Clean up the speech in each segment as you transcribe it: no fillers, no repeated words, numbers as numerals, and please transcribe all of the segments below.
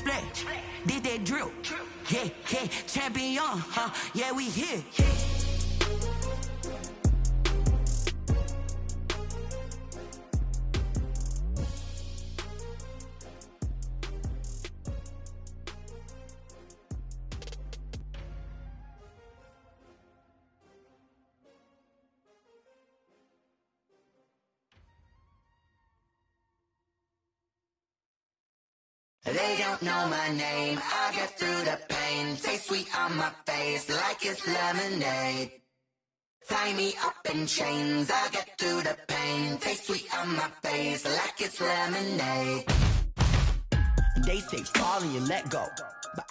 that splash, did that drill. Yeah, yeah, champion, yeah, we here. They don't know my name, I get through the pain. Taste sweet on my face like it's lemonade. Tie me up in chains, I get through the pain. Taste sweet on my face like it's lemonade. They say fall and you let go, but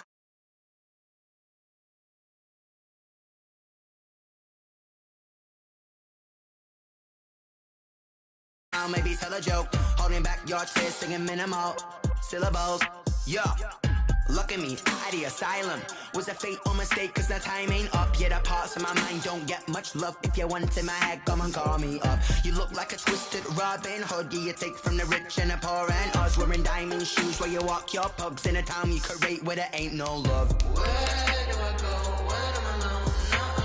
I'll maybe tell a joke, holding back your twist, singing minimal syllables. Yeah, look at me, out of the asylum. Was a fate or mistake, cause the time ain't up. Yeah, the parts of my mind don't get much love. If you want in my head, come and call me up. You look like a twisted Robin Hood. Yeah, you take from the rich and the poor and us. Wearing diamond shoes where you walk your pugs in a town you create where there ain't no love. Where do I go? When am I alone? Not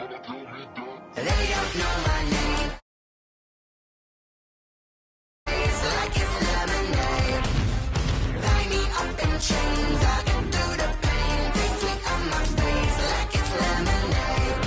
on the phone, when I'm on my own. They don't know my name. It's like it's lemonade. Tie me up in chains, I can do the pain. Taste sweet on my face like it's lemonade.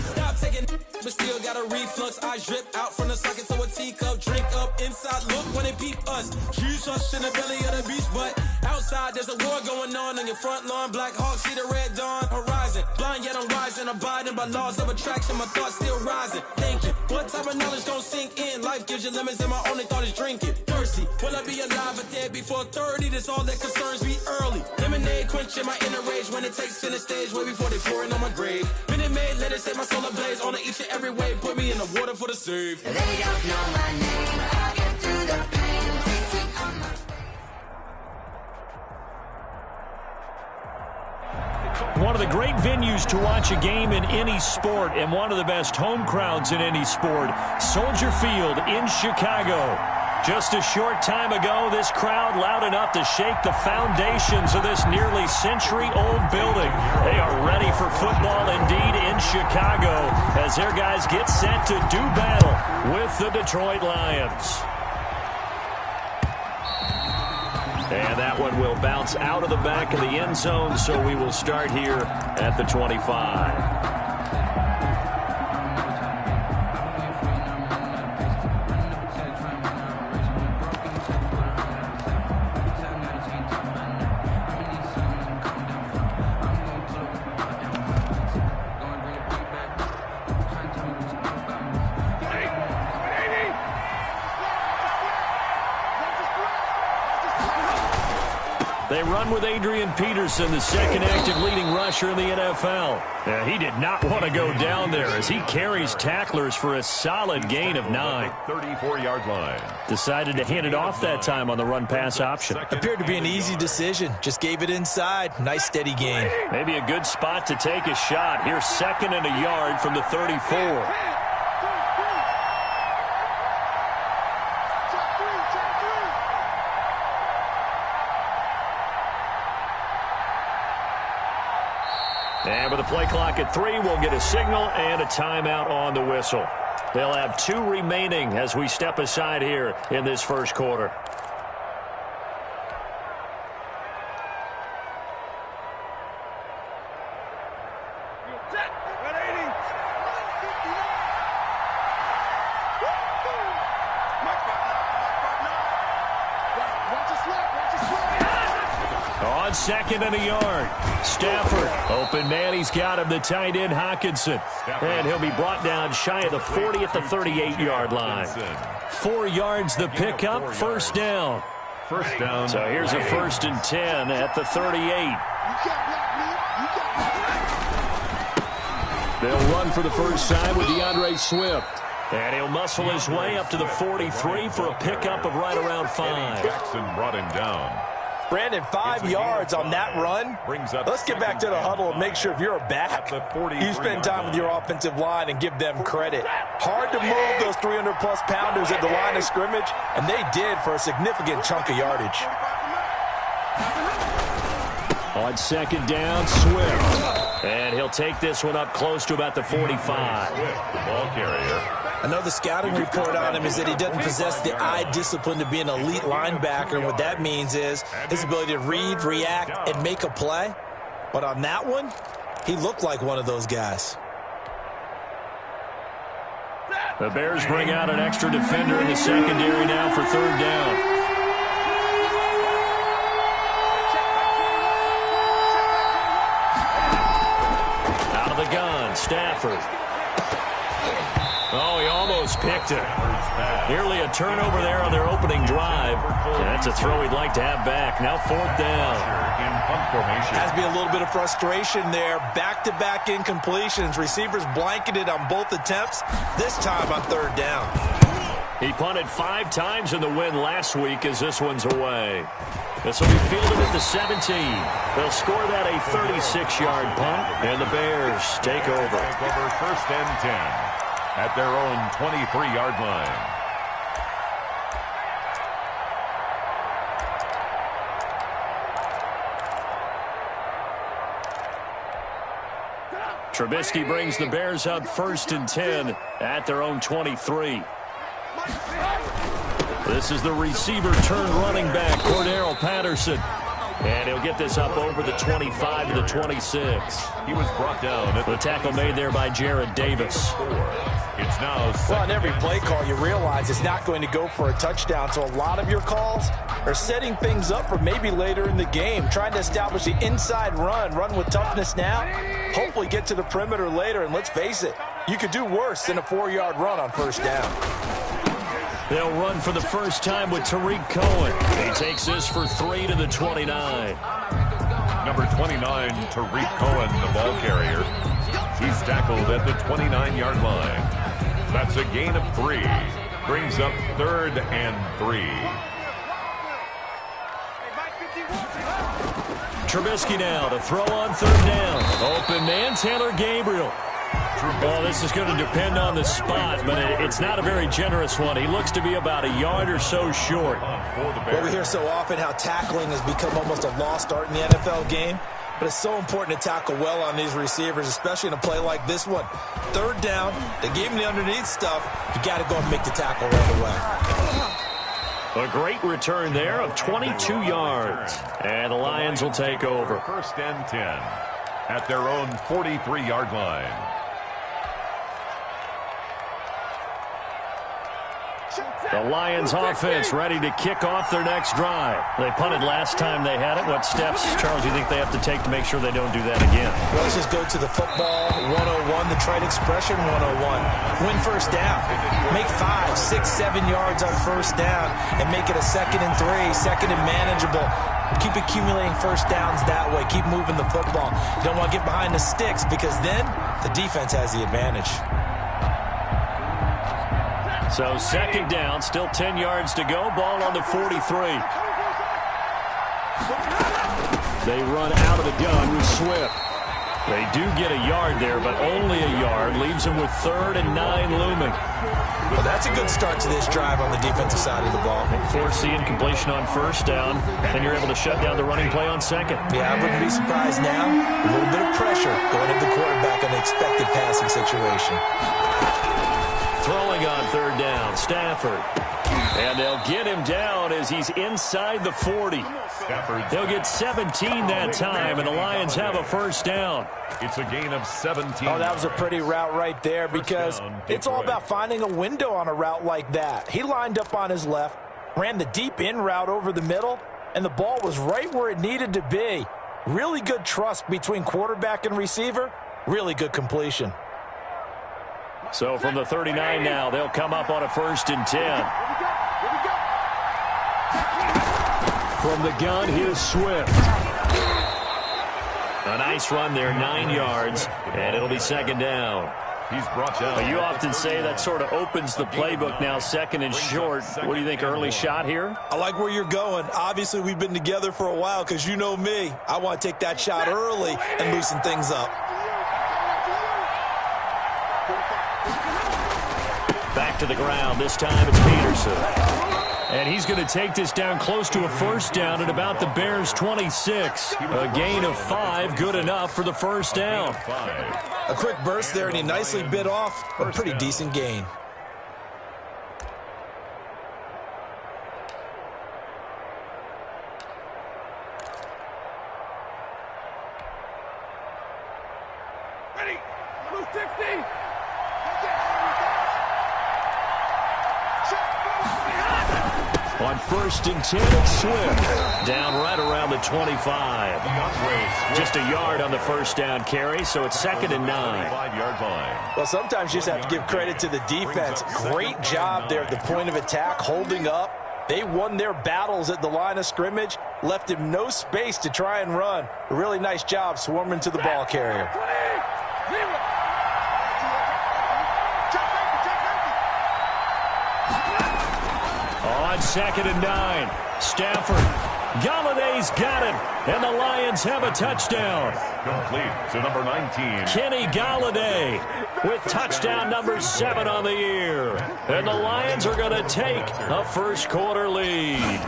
Stop taking, but still got a reflux. I drip out from the socket to a teacup. Drink up inside, look when they peep us. Huge us in the belly of the beach, but outside there's a war going on your front lawn. Black Hawk, see the red dawn horizon. Blind yet I'm rising, abiding by laws of attraction. My thoughts still rising. Thinking, what type of knowledge gon' sink in? Life gives you lemons and my only thought is drinking. Thirsty, will I be alive or dead before 30? That's all that concerns me early. Lemonade quenching my inner rage when it takes center stage way before they pour it on my grave. Minute Maid, let it set my soul ablaze on each and every way. Put me in the water for the save. They don't know my name, I get through the pain. Taste sweet on my One of the great venues to watch a game in any sport and one of the best home crowds in any sport, Soldier Field in Chicago. Just a short time ago, this crowd loud enough to shake the foundations of this nearly century-old building. They are ready for football indeed in Chicago as their guys get set to do battle with the Detroit Lions. And that one will bounce out of the back of the end zone, so we will start here at the 25. They run with Adrian Peterson, the second active leading rusher in the NFL. He did not want to go down there as he carries tacklers for a solid gain of 9. 34-yard line. Decided to hand it off that time on the run-pass option. Appeared to be an easy decision. Just gave it inside. Nice steady gain. Maybe a good spot to take a shot. Here's second and a yard from the 34. And with the play clock at 3, we'll get a signal and a timeout on the whistle. They'll have 2 remaining as we step aside here in this first quarter. On second and a yard. Stafford, open man, he's got him, the tight end Hockenson. And he'll be brought down shy of the 40 at the 38-yard line. 4 yards the pickup, first down. First down. So here's a 1st and 10 at the 38. They'll run for the first time with DeAndre Swift. And he'll muscle his way up to the 43 for a pickup of right around 5. Jackson brought him down. Brandon, 5 yards on that run. Let's get back to the huddle and make sure if you're a back, you spend time with your offensive line and give them credit. Hard to move those 300-plus pounders at the line of scrimmage, and they did for a significant chunk of yardage. On second down, Swift. And he'll take this one up close to about the 45. The ball carrier. I know the scouting report on him is that he doesn't possess the eye discipline to be an elite linebacker. And what that means is his ability to read, react, and make a play. But on that one, he looked like one of those guys. The Bears bring out an extra defender in the secondary now for third down. Out of the gun, Stafford. Oh, he almost picked it. Nearly a turnover there on their opening drive. And that's a throw he'd like to have back. Now fourth down. Has to be a little bit of frustration there. Back-to-back incompletions. Receivers blanketed on both attempts, this time on third down. He punted 5 times in the win last week as this one's away. This will be fielded at the 17. They'll score that a 36-yard punt, and the Bears take over. First and 10. At their own 23-yard line. Trubisky brings the Bears up first and 10 at their own 23. This is the receiver turned running back, Cordero Patterson. And he'll get this up over the 25 to the 26. He was brought down at the tackle made there by Jared Davis. It's now well, on every play call, you realize it's not going to go for a touchdown. So a lot of your calls are setting things up for maybe later in the game, trying to establish the inside run with toughness now, hopefully get to the perimeter later. And let's face it, you could do worse than a 4-yard run on first down. They'll run for the first time with Tariq Cohen. He takes this for 3 to the 29. Number 29, Tariq Cohen, the ball carrier. He's tackled at the 29-yard line. That's a gain of 3. Brings up third and 3. Trubisky now to throw on third down. Open man, Taylor Gabriel. Well, this is going to depend on the spot, but it's not a very generous one. He looks to be about a yard or so short. Well, we hear so often how tackling has become almost a lost art in the NFL game, but it's so important to tackle well on these receivers, especially in a play like this one. Third down, they gave him the underneath stuff. You got to go and make the tackle right away. A great return there of 22 yards, and the Lions will take over. First and 10 at their own 43-yard line. The Lions offense ready to kick off their next drive. They punted last time they had it. What steps, Charles, do you think they have to take to make sure they don't do that again? Well, let's just go to the football 101, the trade expression 101. Win first down. Make 5, 6, 7 yards on first down and make it a 2nd and 3, second and manageable. Keep accumulating first downs that way. Keep moving the football. You don't want to get behind the sticks because then the defense has the advantage. So second down, still 10 yards to go. Ball on the 43. They run out of the gun with Swift. They do get a yard there, but only a yard. Leaves them with 3rd and 9 looming. Well, that's a good start to this drive on the defensive side of the ball. Force the incompletion on first down, and you're able to shut down the running play on second. Yeah, I wouldn't be surprised now. A little bit of pressure going at the quarterback in an expected passing situation. Throwing on third down, Stafford. And they'll get him down as he's inside the 40. They'll get 17 that time, and the Lions have a first down. It's a gain of 17. Oh, that was a pretty route right there because it's all about finding a window on a route like that. He lined up on his left, ran the deep in route over the middle, and the ball was right where it needed to be. Really good trust between quarterback and receiver. Really good completion. So from the 39 now, they'll come up on a 1st and 10. From the gun, here's Swift. A nice run there, 9 yards, and it'll be second down. He's brought down. But you often say that sort of opens the playbook now, second and short. What do you think, early shot here? I like where you're going. Obviously, we've been together for a while because you know me. I want to take that shot early and loosen things up. Back to the ground. This time it's Peterson. And he's going to take this down close to a first down at about the Bears' 26. A gain of 5, good enough for the first down. A quick burst there, and he nicely bit off a pretty decent gain. Ready, 260. On 1st and 10, it's Swift. Down right around the 25. Just a yard on the first down carry, so it's 2nd and 9. 5-yard line. Well, sometimes you just have to give credit to the defense. Great job there at the point of attack, holding up. They won their battles at the line of scrimmage, left him no space to try and run. A really nice job swarming to the ball carrier. On 2nd and 9, Stafford. Galladay's got it, and the Lions have a touchdown. Complete to number 19. Kenny Galladay with touchdown number 7 on the year. And the Lions are going to take a first-quarter lead.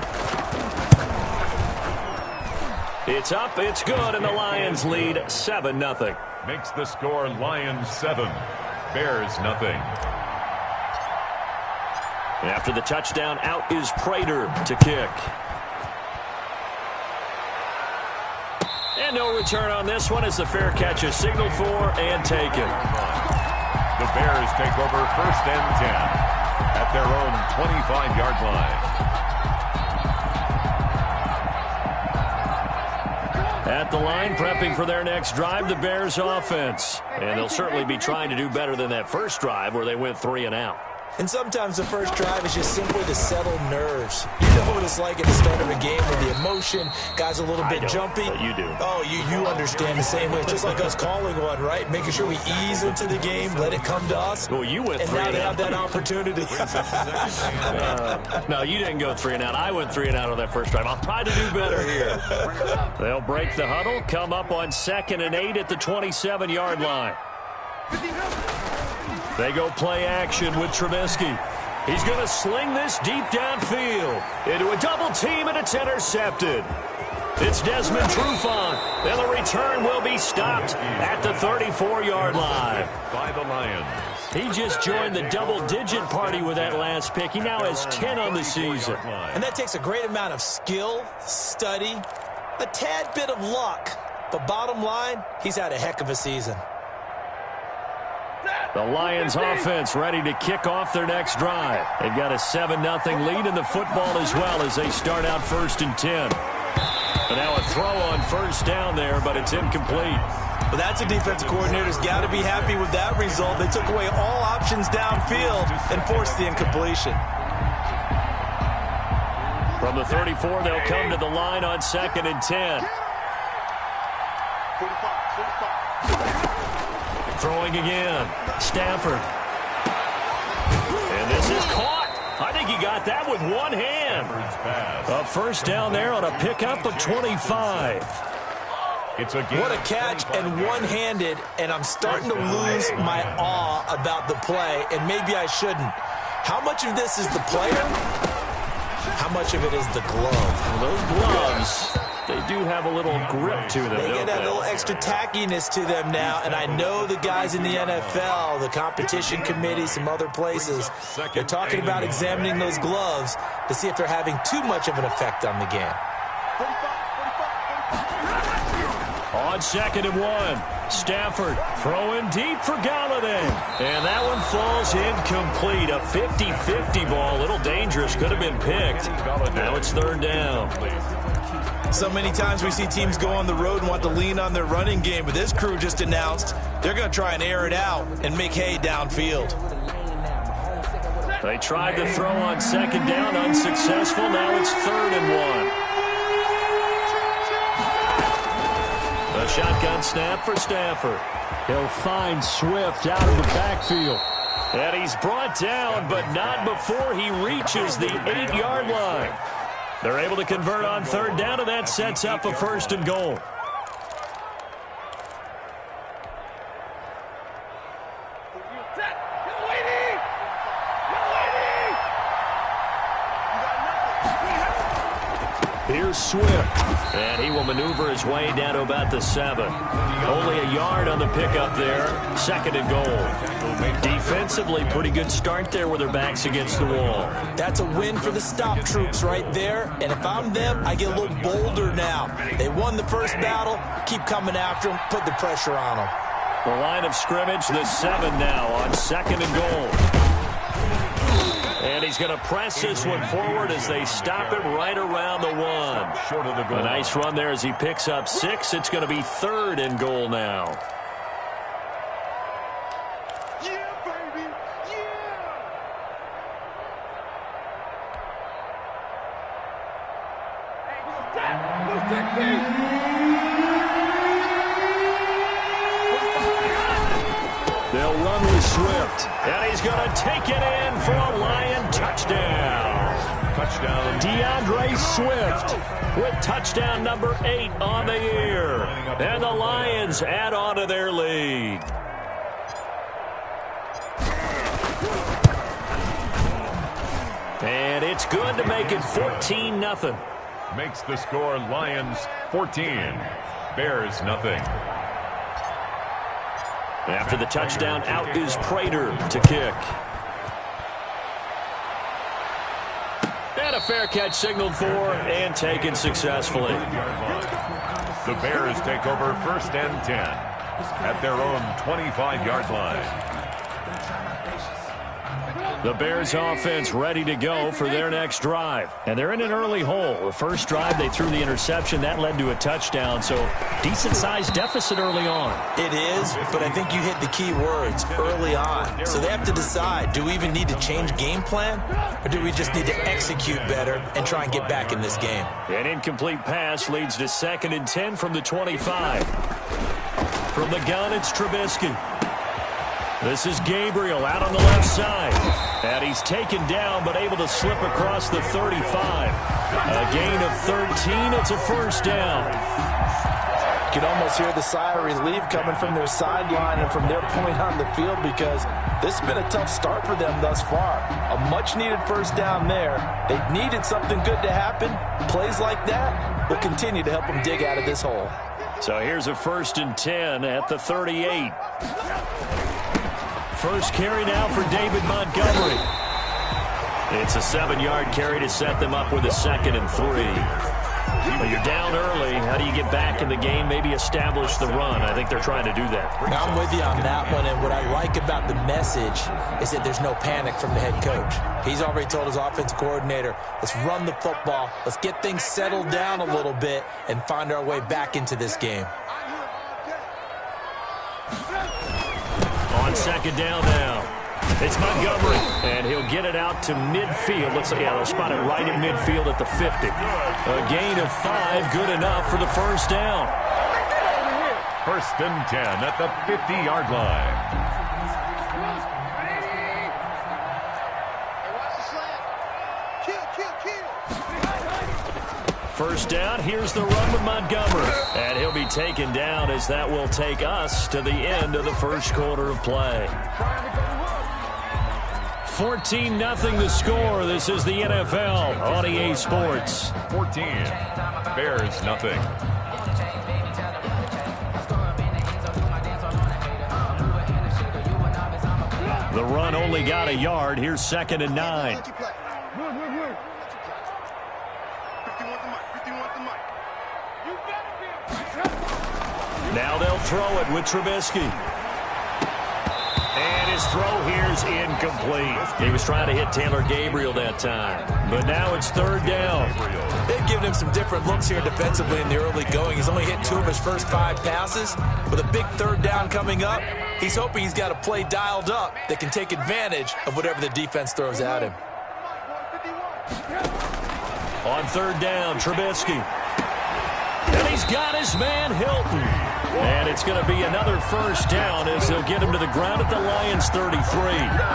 It's up, it's good, and the Lions lead 7-0. Makes the score Lions 7, Bears nothing. After the touchdown, out is Prater to kick. And no return on this one as the fair catch is signaled for and taken. The Bears take over 1st and 10 at their own 25-yard line. At the line, prepping for their next drive, the Bears offense. And they'll certainly be trying to do better than that first drive where they went 3 and out. And sometimes the first drive is just simply to settle nerves. You know what it's like at the start of a game with the emotion, guys a little bit jumpy. But you do. Oh, you understand the same way. It's just like us calling one, right? Making sure we ease into the game, let it come to us. Well, you went 3 and and now they out. have that opportunity. No, you didn't go 3 and out. I went 3 and out on that first drive. I'll try to do better here. They'll break the huddle, come up on 2nd and 8 at the 27-yard line. They go play action with Trubisky. He's going to sling this deep downfield into a double team, and it's intercepted. It's Desmond Trufant, and the return will be stopped at the 34-yard line. By the Lions. He just joined the double-digit party with that last pick. He now has 10 on the season. And that takes a great amount of skill, study, a tad bit of luck. But bottom line, he's had a heck of a season. The Lions offense ready to kick off their next drive. They've got a 7-0 lead in the football as well as they start out 1st and 10. But now a throw on first down there, but it's incomplete. Well, that's a defensive coordinator's got to be happy with that result. They took away all options downfield and forced the incompletion. From the 34, they'll come to the line on 2nd and 10. Throwing again. Stafford. And this is caught. I think he got that with one hand. A first down there on a pickup of 25. What a catch, and one-handed, and I'm starting to lose my awe about the play, and maybe I shouldn't. How much of this is the player? How much of it is the glove? Well, those gloves, they do have a little grip to them, They don't get that they? little extra tackiness to them now, and I know the guys in the NFL, the competition committee, some other places, they're talking about examining those gloves to see if they're having too much of an effect on the game. On 2nd and 1, Stafford throwing deep for Galladay. And that one falls incomplete. A 50-50 ball, a little dangerous, could have been picked. Now it's 3rd down. So many times we see teams go on the road and want to lean on their running game, but this crew just announced they're going to try and air it out and make hay downfield. They tried to throw on 2nd down, unsuccessful. Now it's 3rd and 1. The shotgun Shotgun snap for Stafford. He'll find Swift out of the backfield. And he's brought down, but not before he reaches the 8-yard line. They're able to convert on third down, and that sets up a 1st and goal. Here's Swift, and he will maneuver his way down to about the 7. Only a yard on the pickup there, 2nd and goal. Defensively, pretty good start there with their backs against the wall. That's a win for the stop troops right there, and if I'm them, I get a little bolder now. They won the first battle, keep coming after them, put the pressure on them. The line of scrimmage, the 7 now on 2nd and goal. And he's going to press this one forward as they stop him right around the 1. Short of the goal. A nice run there as he picks up 6. It's going to be 3rd and goal now. Yeah, baby. Yeah. Hey, who's that? They'll run with Swift, and he's going to take it in for a Lion touchdown. Touchdown. DeAndre Swift with touchdown number 8 on the year. And the Lions add on to their lead. And it's good to make it 14-0. Makes the score Lions 14. Bears nothing. After the touchdown, out is Prater to kick. And a fair catch signaled for and taken successfully. The Bears take over 1st and 10 at their own 25-yard line. The Bears offense ready to go for their next drive. And they're in an early hole. The first drive, they threw the interception. That led to a touchdown. So decent-sized deficit early on. It is, but I think you hit the key words, early on. So they have to decide, do we even need to change game plan? Or do we just need to execute better and try and get back in this game? An incomplete pass leads to 2nd and 10 from the 25. From the gun, it's Trubisky. This is Gabriel out on the left side. And he's taken down but able to slip across the 35. A gain of 13. It's a 1st down. You can almost hear the sigh of relief coming from their sideline and from their point on the field because this has been a tough start for them thus far. A much-needed 1st down there. They needed something good to happen. Plays like that will continue to help them dig out of this hole. So here's a 1st and 10 at the 38. First carry now for David Montgomery. It's a 7-yard carry to set them up with a 2nd and 3. Well, you're down early. How do you get back in the game? Maybe establish the run. I think they're trying to do that. Now I'm with you on that one, and what I like about the message is that there's no panic from the head coach. He's already told his offensive coordinator, let's run the football, let's get things settled down a little bit, and find our way back into this game. On 2nd down now. It's Montgomery, and he'll get it out to midfield. They'll spot it right in midfield at the 50. A gain of 5, good enough for the 1st down. 1st and 10 at the 50-yard line. First down, here's the run with Montgomery. And he'll be taken down as that will take us to the end of the first quarter of play. 14-0 the score. This is the NFL on EA Sports. 14. Bears nothing. The run only got a yard. Here's 2nd and 9. Now they'll throw it with Trubisky. And his throw here's incomplete. He was trying to hit Taylor Gabriel that time. But now it's 3rd down. They've given him some different looks here defensively in the early going. He's only hit 2 of his first 5 passes. With a big 3rd down coming up, he's hoping he's got a play dialed up that can take advantage of whatever the defense throws at him. On 3rd down, Trubisky. And he's got his man Hilton. And it's going to be another first down as they'll get him to the ground at the Lions' 33.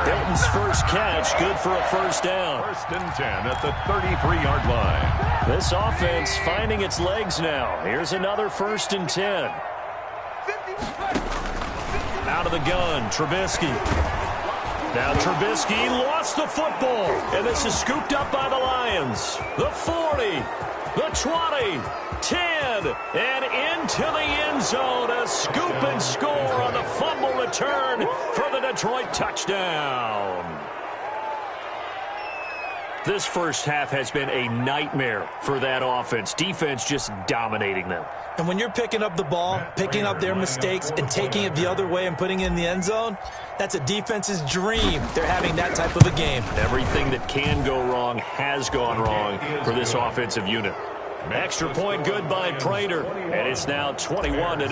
Hilton's first catch, good for a first down. First and 10 at the 33-yard line. This offense finding its legs now. Here's another first and 10. Out of the gun, Trubisky. Now Trubisky lost the football, and this is scooped up by the Lions. The 40, the 20, 10, and into the end zone. A scoop and score on the fumble return for the Detroit touchdown. This first half has been a nightmare for that offense. Defense just dominating them. And when you're picking up the ball, picking up their mistakes, and taking it the other way and putting it in the end zone, that's a defense's dream. They're having that type of a game. Everything that can go wrong has gone wrong for this offensive unit. Extra point good by Prater, and it's now 21-0.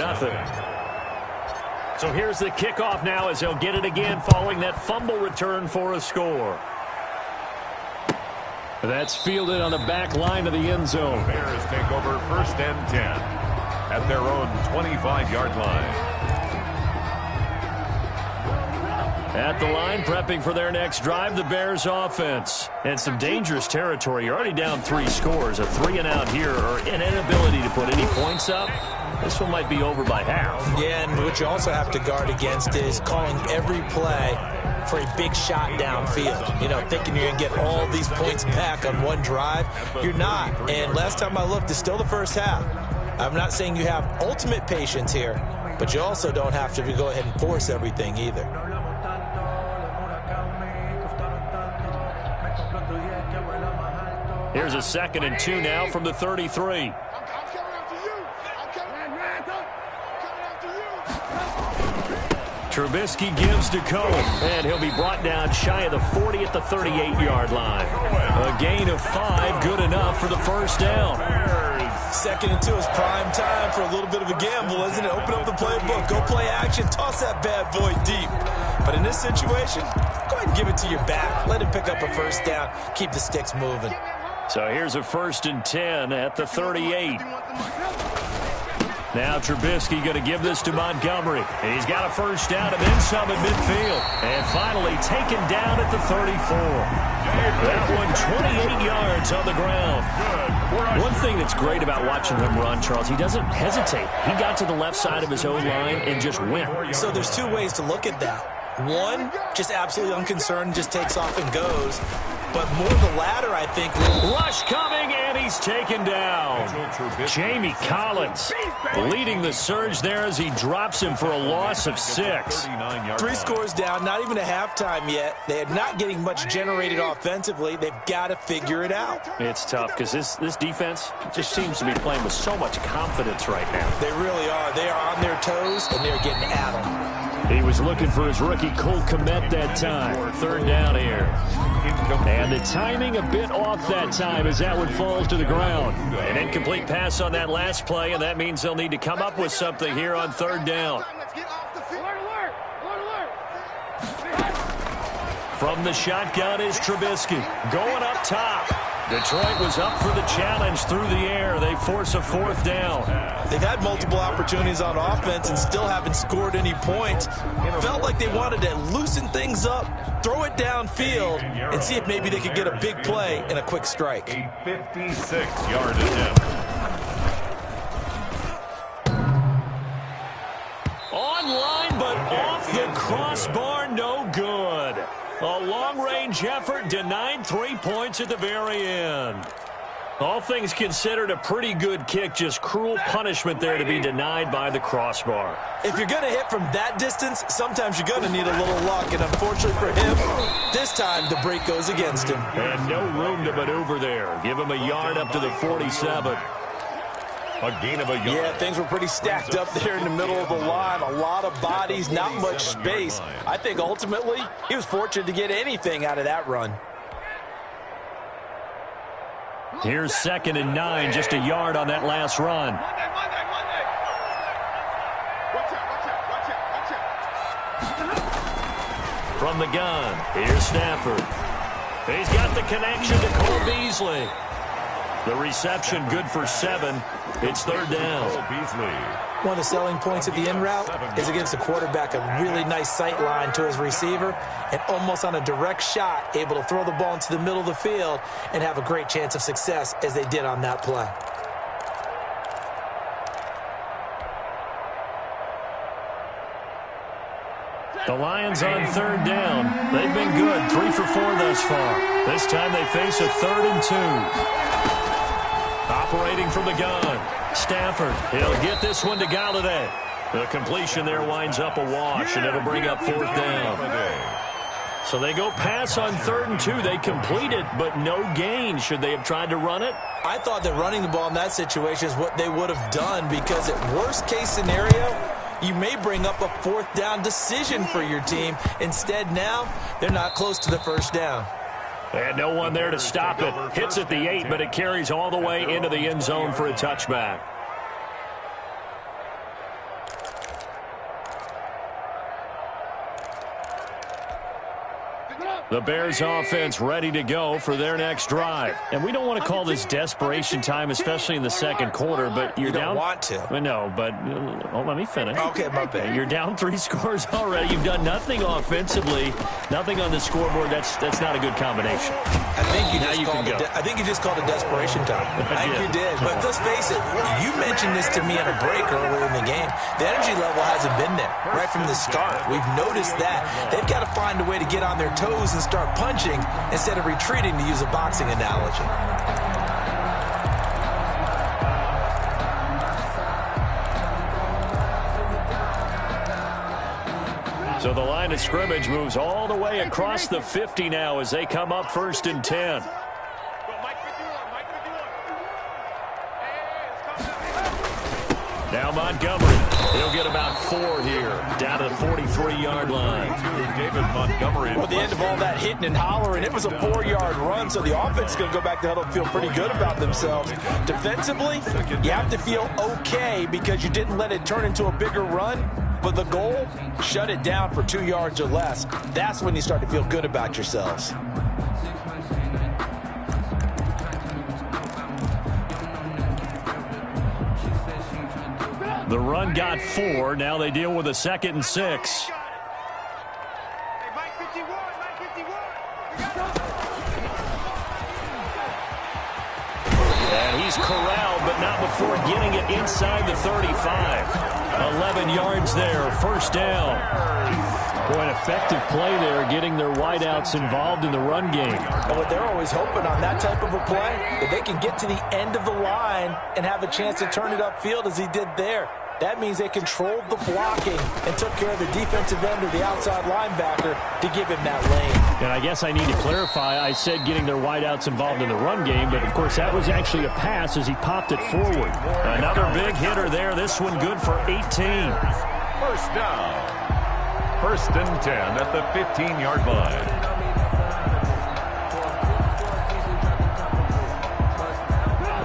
So here's the kickoff now as they'll get it again following that fumble return for a score. That's fielded on the back line of the end zone. Bears take over first and 10 at their own 25-yard line. At the line, prepping for their next drive, the Bears offense. And some dangerous territory. You're already down 3 scores. A 3-and-out here, or an inability to put any points up. This one might be over by half. Yeah, and what you also have to guard against is calling every play for a big shot downfield. You know, thinking you're going to get all these points back on one drive. You're not. And last time I looked, it's still the first half. I'm not saying you have ultimate patience here, but you also don't have to go ahead and force everything either. Here's a 2nd and 2 now from the 33. Trubisky gives to Cohen, and he'll be brought down shy of the 40 at the 38-yard line. A gain of 5, good enough for the first down. 2nd and 2 is prime time for a little bit of a gamble, isn't it? Open up the playbook, go play action, toss that bad boy deep. But in this situation, go ahead and give it to your back. Let him pick up a first down, keep the sticks moving. So here's a 1st and 10 at the 38. Now Trubisky going to give this to Montgomery. And he's got a first down and then some at midfield. And finally taken down at the 34. That one 28 yards on the ground. One thing that's great about watching him run, Charles, he doesn't hesitate. He got to the left side of his own line and just went. So there's 2 ways to look at that. One, just absolutely unconcerned, just takes off and goes. But more the latter, I think. Rush coming, and he's taken down. Jamie Collins leading the surge there as he drops him for a loss of 6. 3 scores down, not even a halftime yet. They are not getting much generated offensively. They've got to figure it out. It's tough because this defense just seems to be playing with so much confidence right now. They really are. They are on their toes, and they're getting at them. He was looking for his rookie Cole Kmet that time. 3rd down here. And the timing a bit off that time as that one falls to the ground. An incomplete pass on that last play, and that means they'll need to come up with something here on 3rd down. From the shotgun is Trubisky. Going up top. Detroit was up for the challenge through the air. They force a 4th down. They've had multiple opportunities on offense and still haven't scored any points. Felt like they wanted to loosen things up, throw it downfield, and see if maybe they could get a big play and a quick strike. A 56-yard attempt. Online, but off the crossbar, no good. A long-range effort denied 3 points at the very end. All things considered, a pretty good kick, just cruel punishment there to be denied by the crossbar. If you're going to hit from that distance, sometimes you're going to need a little luck, and unfortunately for him, this time the break goes against him. And no room to maneuver there. Give him a yard up to the 47. A gain of a yard. Yeah, things were pretty stacked up there in the middle of the line. A lot of bodies, not much space. I think ultimately he was fortunate to get anything out of that run. Here's 2nd and 9, just a yard on that last run. From the gun, here's Stafford. He's got the connection to Cole Beasley. The reception good for 7. It's third down. One of the selling points of the in route is against the quarterback, a really nice sight line to his receiver, and almost on a direct shot, able to throw the ball into the middle of the field and have a great chance of success as they did on that play. The Lions on third down. They've been good, 3 for 4 thus far. This time they face a 3rd and 2. Operating from the gun. Stafford, he'll get this one to Galladay. The completion there winds up a wash, and it'll bring up 4th down. So they go pass on 3rd and 2. They complete it, but no gain. Should they have tried to run it? I thought that running the ball in that situation is what they would have done, because at worst case scenario, you may bring up a 4th down decision for your team. Instead, now, they're not close to the 1st down. They had no one there to stop it. Hits at the 8, but it carries all the way into the end zone for a touchback. The Bears offense ready to go for their next drive. And we don't want to call this desperation time, especially in the second quarter, but you're down. You don't want to. No, but let me finish. Okay, my bad. You're down 3 scores already. You've done nothing offensively, nothing on the scoreboard. That's not a good combination. I think you just called it desperation time. I think you did. But let's face it, you mentioned this to me in a break earlier in the game. The energy level hasn't been there right from the start. We've noticed that. They've got to find a way to get on their toes and start punching instead of retreating, to use a boxing analogy. So the line of scrimmage moves all the way across the 50 now as they come up 1st and 10. Now Montgomery. He'll get about 4 here, down to the 43-yard line. David Montgomery. Well, at the end of all that hitting and hollering, it was a 4-yard run, so the offense is going to go back to huddle and feel pretty good about themselves. Defensively, you have to feel okay because you didn't let it turn into a bigger run, but the goal, shut it down for 2 yards or less. That's when you start to feel good about yourselves. The run got 4. Now they deal with a 2nd and 6. And he's corralled, but not before getting it inside the 35. 11 yards there, 1st down. Boy, an effective play there, getting their wideouts involved in the run game. And what they're always hoping on that type of a play, that they can get to the end of the line and have a chance to turn it upfield as he did there. That means they controlled the blocking and took care of the defensive end or the outside linebacker to give him that lane. And I guess I need to clarify, I said getting their wideouts involved in the run game, but of course that was actually a pass as he popped it forward. Another big hitter there, this one good for 18. 1st down. 1st and 10 at the 15-yard line.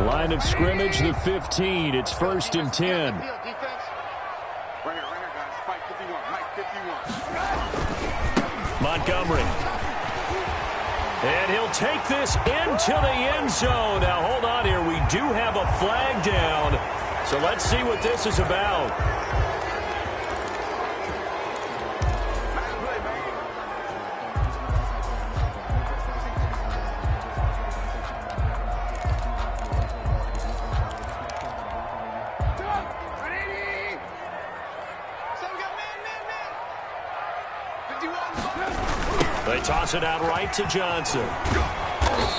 Line of scrimmage, the 15. It's 1st and 10. Montgomery. And he'll take this into the end zone. Now, hold on here. We do have a flag down. So let's see what this is about. They toss it out right to Johnson.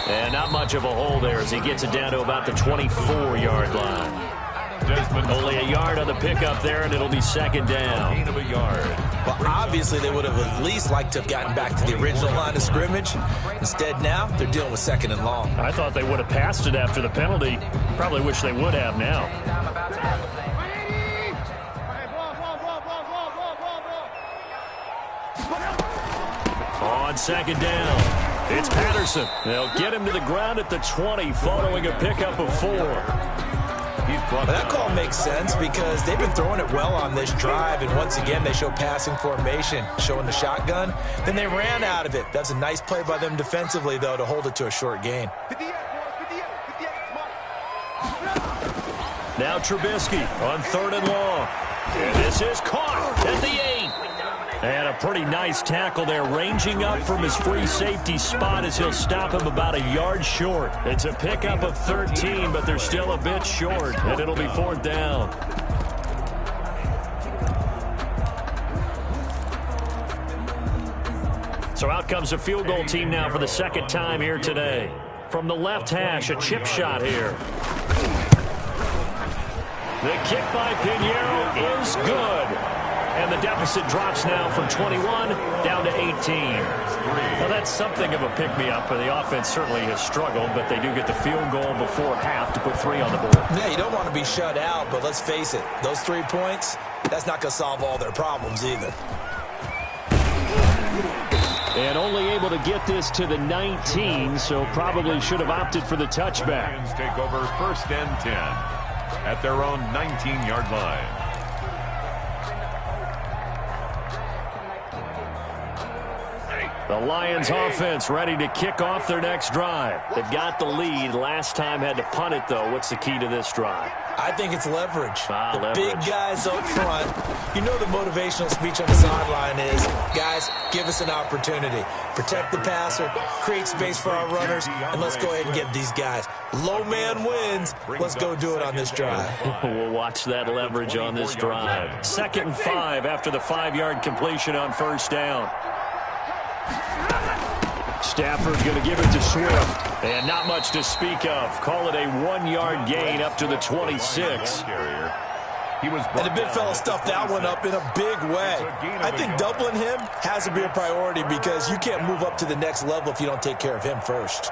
And not much of a hole there as he gets it down to about the 24-yard line. Only a yard on the pickup there, and it'll be 2nd down. Gain of a yard. Well, obviously they would have at least liked to have gotten back to the original line of scrimmage. Instead, now they're dealing with 2nd and long. I thought they would have passed it after the penalty. Probably wish they would have now. On 2nd down, it's Patterson. They'll get him to the ground at the 20 following a pickup of 4. That call makes sense because they've been throwing it well on this drive, and once again they show passing formation, showing the shotgun. Then they ran out of it. That's a nice play by them defensively, though, to hold it to a short gain. Now Trubisky on 3rd and long. And this is caught at the 8. And a pretty nice tackle there, ranging up from his free safety spot as he'll stop him about a yard short. It's a pickup of 13, but they're still a bit short, and it'll be 4th down. So out comes a field goal team now for the 2nd time here today. From the left hash, a chip shot here. The kick by Pinheiro is good. And the deficit drops now from 21 down to 18. Well, that's something of a pick-me-up. The offense certainly has struggled, but they do get the field goal before half to put 3 on the board. Yeah, you don't want to be shut out, but let's face it, those 3 points, that's not going to solve all their problems either. And only able to get this to the 19, so probably should have opted for the touchback. Lions take over 1st and 10 at their own 19-yard line. The Lions offense ready to kick off their next drive. They've got the lead. Last time had to punt it, though. What's the key to this drive? I think it's leverage. Leverage. Big guys up front. You know the motivational speech on the sideline is, guys, give us an opportunity. Protect the passer, create space for our runners, and let's go ahead and get these guys. Low man wins. Let's go do it on this drive. We'll watch that leverage on this drive. 2nd and 5 after the 5-yard completion on 1st down. Stafford's going to give it to Swift. And not much to speak of. Call it a 1-yard gain up to the 26. And the big fella stuffed that one up in a big way. I think doubling him has to be a priority because you can't move up to the next level if you don't take care of him first.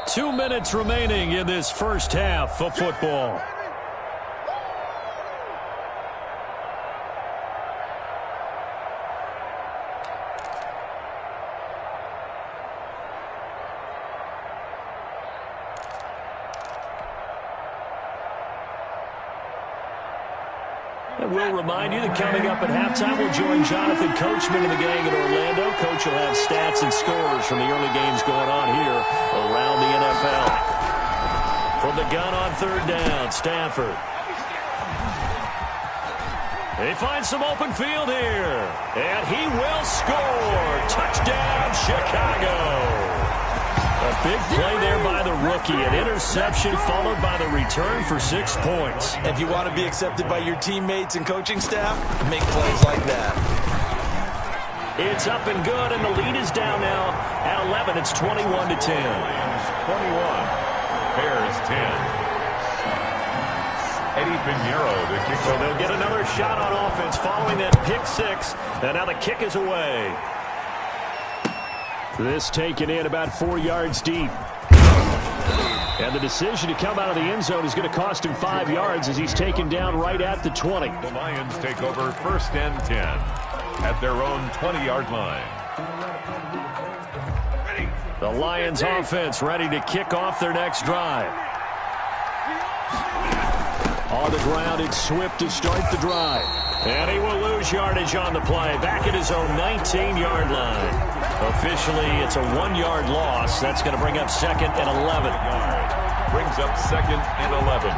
Two minutes remaining in this first half of football. We'll remind you that coming up at halftime, we'll join Jonathan Coachman and the gang in Orlando. Coach will have stats and scores from the early games going on here around the NFL. From the gun on 3rd down, Stafford. They find some open field here, and he will score. Touchdown, Chicago. A big play there by the rookie. An interception followed by the return for 6 points. If you want to be accepted by your teammates and coaching staff, make plays like that. It's up and good, and the lead is down now at 11. It's 21-10. 21. Bears 10. Eddie Pinheiro to kick. So they'll get another shot on offense following that pick 6. And now the kick is away. This taken in about 4 yards deep. And the decision to come out of the end zone is going to cost him 5 yards as he's taken down right at the 20. The Lions take over 1st and 10 at their own 20-yard line. The Lions offense ready to kick off their next drive. On the ground, it's Swift to start the drive. And he will lose yardage on the play. Back at his own 19-yard line. Officially, it's a 1-yard loss. That's going to bring up 2nd and 11. Brings up 2nd and 11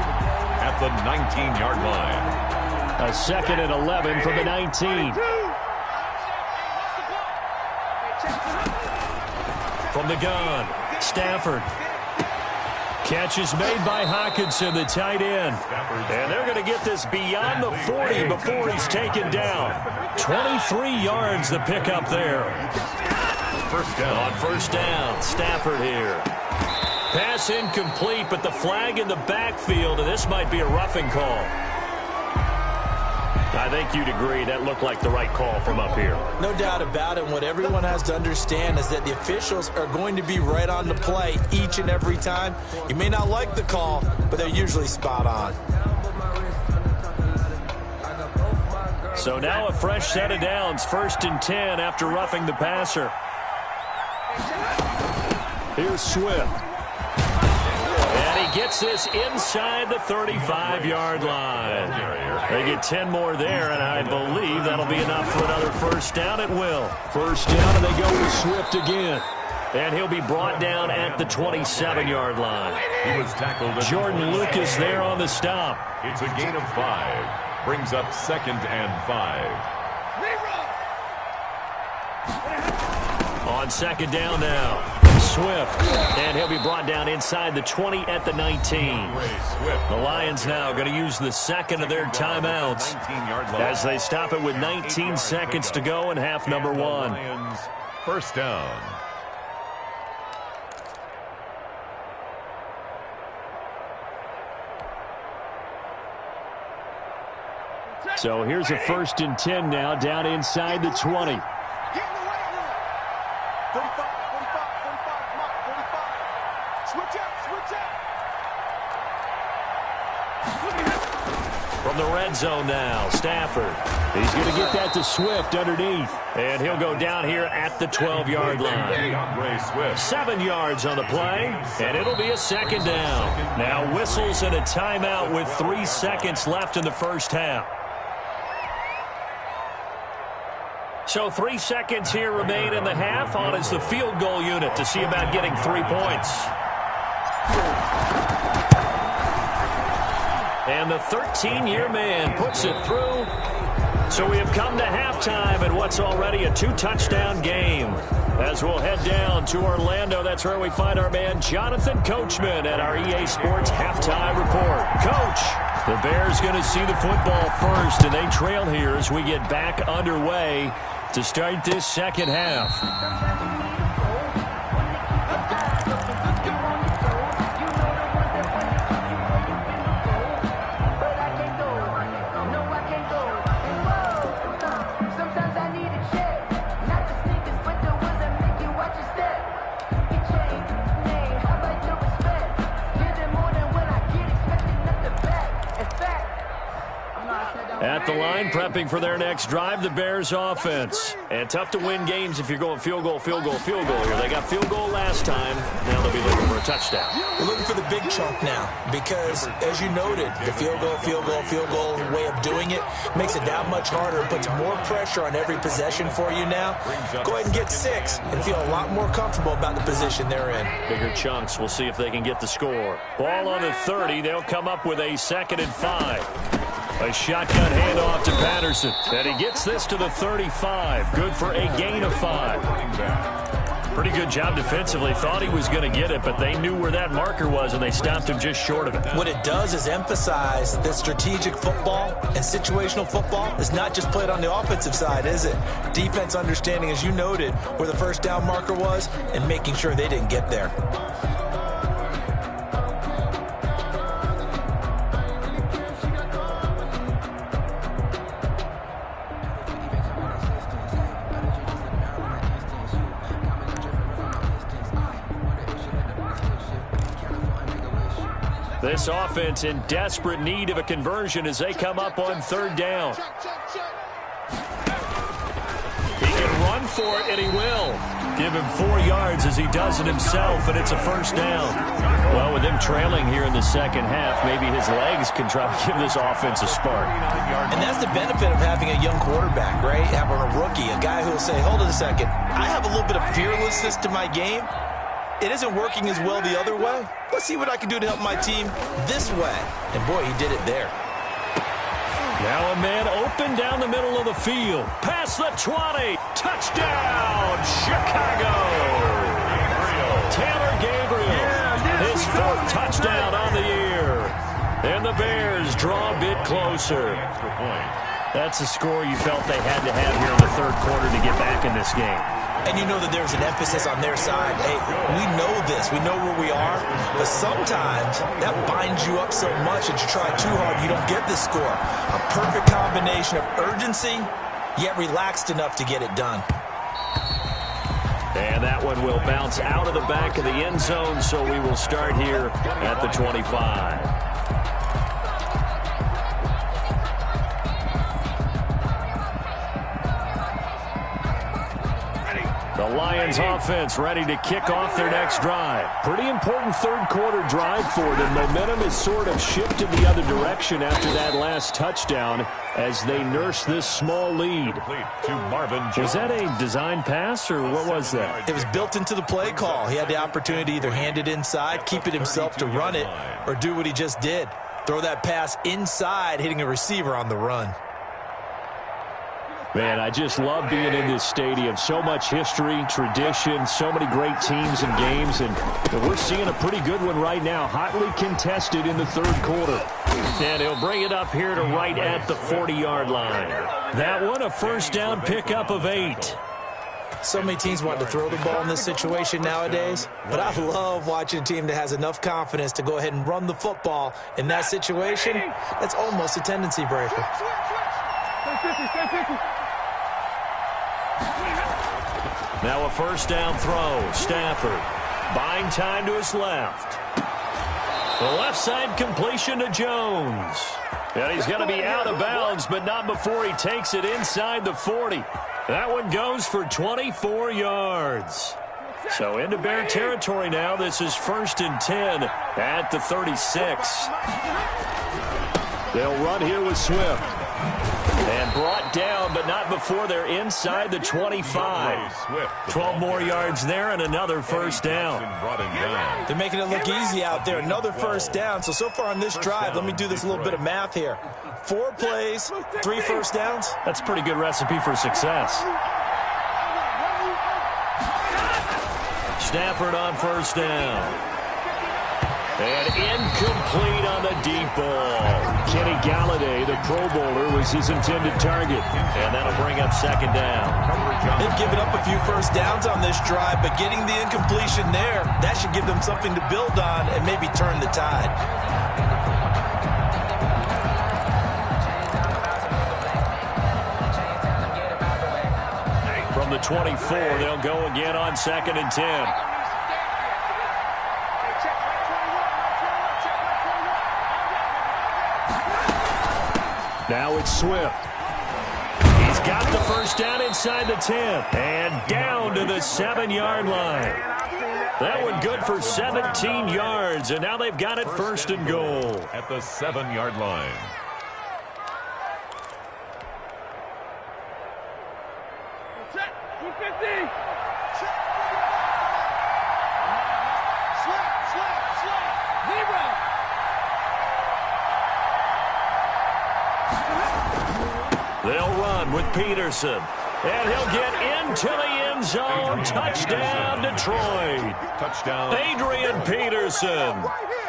at the 19-yard line. A 2nd and 11 from the 19. From the gun, Stafford. Catch is made by Hockenson, the tight end. And they're going to get this beyond the 40 before he's taken down. 23 yards the pickup there. First down. On 1st down, Stafford here. Pass incomplete, but the flag in the backfield, and this might be a roughing call. I think you'd agree that looked like the right call from up here. No doubt about it. What everyone has to understand is that the officials are going to be right on the play each and every time. You may not like the call, but they're usually spot on. So now a fresh set of downs. 1st and 10 after roughing the passer. Here's Swift. And he gets this inside the 35-yard line. They get 10 more there, and I believe that'll be enough for another first down. It will. First down, and they go with Swift again. And he'll be brought down at the 27-yard line. He was tackled. Jordan Lucas there on the stop. It's a gain of 5. Brings up 2nd and 5. On second down now, Swift. And he'll be brought down inside the 20 at the 19. The Lions now going to use the second of their timeouts as they stop it with 19 seconds to go in half number 1. Lions, first down. So here's a 1st and 10 now, down inside the 20. 45, Mark, 45. Switch up. From the red zone now, Stafford. He's going to get that to Swift underneath. And he'll go down here at the 12-yard line. 7 yards on the play, and it'll be a second down. Now whistles and a timeout with 3 seconds left in the first half. So 3 seconds here remain in the half. On is the field goal unit to see about getting 3 points. And the 13-year man puts it through. So we have come to halftime in what's already a 2-touchdown game. As we'll head down to Orlando, that's where we find our man Jonathan Coachman at our EA Sports Halftime Report. Coach, the Bears going to see the football first, and they trail here as we get back underway to start this second half. At the line, prepping for their next drive, the Bears offense. And tough to win games if you're going field goal here. They got field goal last time. Now they'll be looking for a touchdown. We're looking for the big chunk now because, as you noted, the field goal way of doing it makes it that much harder. It puts more pressure on every possession for you now. Go ahead and get 6 and feel a lot more comfortable about the position they're in. Bigger chunks. We'll see if they can get the score. Ball on the 30. They'll come up with a 2nd and 5. A shotgun handoff to Patterson. And he gets this to the 35. Good for a gain of 5. Pretty good job defensively. Thought he was going to get it, but they knew where that marker was, and they stopped him just short of it. What it does is emphasize that strategic football and situational football is not just played on the offensive side, is it? Defense understanding, as you noted, where the first down marker was and making sure they didn't get there. This offense in desperate need of a conversion as they come up on 3rd down. He can run for it, and he will. Give him 4 yards as he does it himself, and it's a first down. Well, with them trailing here in the second half, maybe his legs can try to give this offense a spark. And that's the benefit of having a young quarterback, right? Having a rookie, a guy who will say, hold it a second, I have a little bit of fearlessness to my game. It isn't working as well the other way. Let's see what I can do to help my team this way. And, boy, he did it there. Now a man open down the middle of the field. Past the 20. Touchdown, Chicago. Taylor Gabriel. His 4th touchdown on the year. And the Bears draw a bit closer. That's a score you felt they had to have here in the 3rd quarter to get back in this game. And you know that there's an emphasis on their side. Hey, we know this. We know where we are. But sometimes that binds you up so much that you try too hard, you don't get the score. A perfect combination of urgency, yet relaxed enough to get it done. And that one will bounce out of the back of the end zone, so we will start here at the 25. The Lions offense ready to kick off their next drive. Pretty important third quarter drive for them. Momentum has sort of shifted the other direction after that last touchdown as they nurse this small lead. Was that a design pass or what was that? It was built into the play call. He had the opportunity to either hand it inside, keep it himself to run it, or do what he just did. Throw that pass inside, hitting a receiver on the run. Man, I just love being in this stadium. So much history, tradition, so many great teams and games, and we're seeing a pretty good one right now. Hotly contested in the third quarter. And he'll bring it up here to right at the 40-yard line. That one, a first down pickup of 8. So many teams want to throw the ball in this situation nowadays, but I love watching a team that has enough confidence to go ahead and run the football. In that situation, that's almost a tendency breaker. Now a first down throw. Stafford buying time to his left. The left side completion to Jones. And he's going to be out of bounds, but not before he takes it inside the 40. That one goes for 24 yards. So into Bear territory now. This is 1st and 10 at the 36. They'll run here with Swift. And brought down, but not before they're inside the 25. 12 more yards there and another first down. They're making it look easy out there. Another first down. So far on this drive, let me do this little bit of math here. 4 plays, 3 first downs. That's a pretty good recipe for success. Stafford on first down. And incomplete on the deep ball. Kenny Galladay, the Pro Bowler, was his intended target. And that'll bring up second down. They've given up a few first downs on this drive, but getting the incompletion there, that should give them something to build on and maybe turn the tide. From the 24, they'll go again on 2nd and 10. Now it's Swift. He's got the first down inside the 10. And down to the 7-yard line. That one good for 17 yards. And now they've got it 1st and goal. At the 7-yard line. They'll run with Peterson. And he'll get into the end zone. Touchdown, Detroit. Touchdown. Adrian Peterson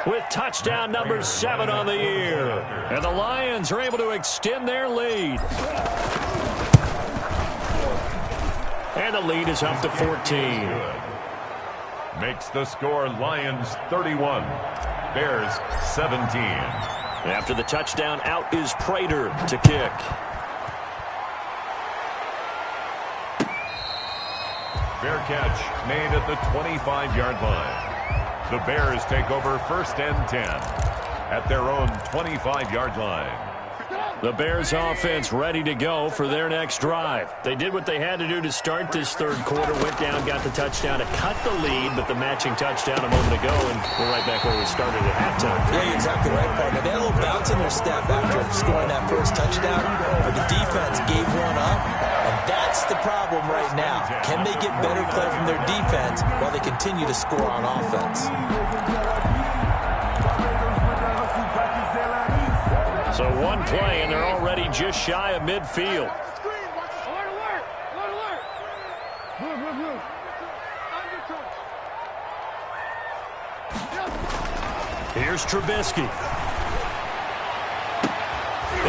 with touchdown number 7 on the year. And the Lions are able to extend their lead. And the lead is up to 14. Makes the score Lions 31. Bears 17. After the touchdown, out is Prater to kick. Fair catch made at the 25-yard line. The Bears take over 1st and 10 at their own 25-yard line. The Bears offense ready to go for their next drive. They did what they had to do to start this third quarter, went down, got the touchdown to cut the lead, but the matching touchdown a moment ago, and we're right back where we started at halftime. Yeah, you're exactly right, partner. They had a little bounce in their step after scoring that first touchdown, but the defense gave one up, and that's the problem right now. Can they get better play from their defense while they continue to score on offense? So one play, and they're already just shy of midfield. Here's Trubisky.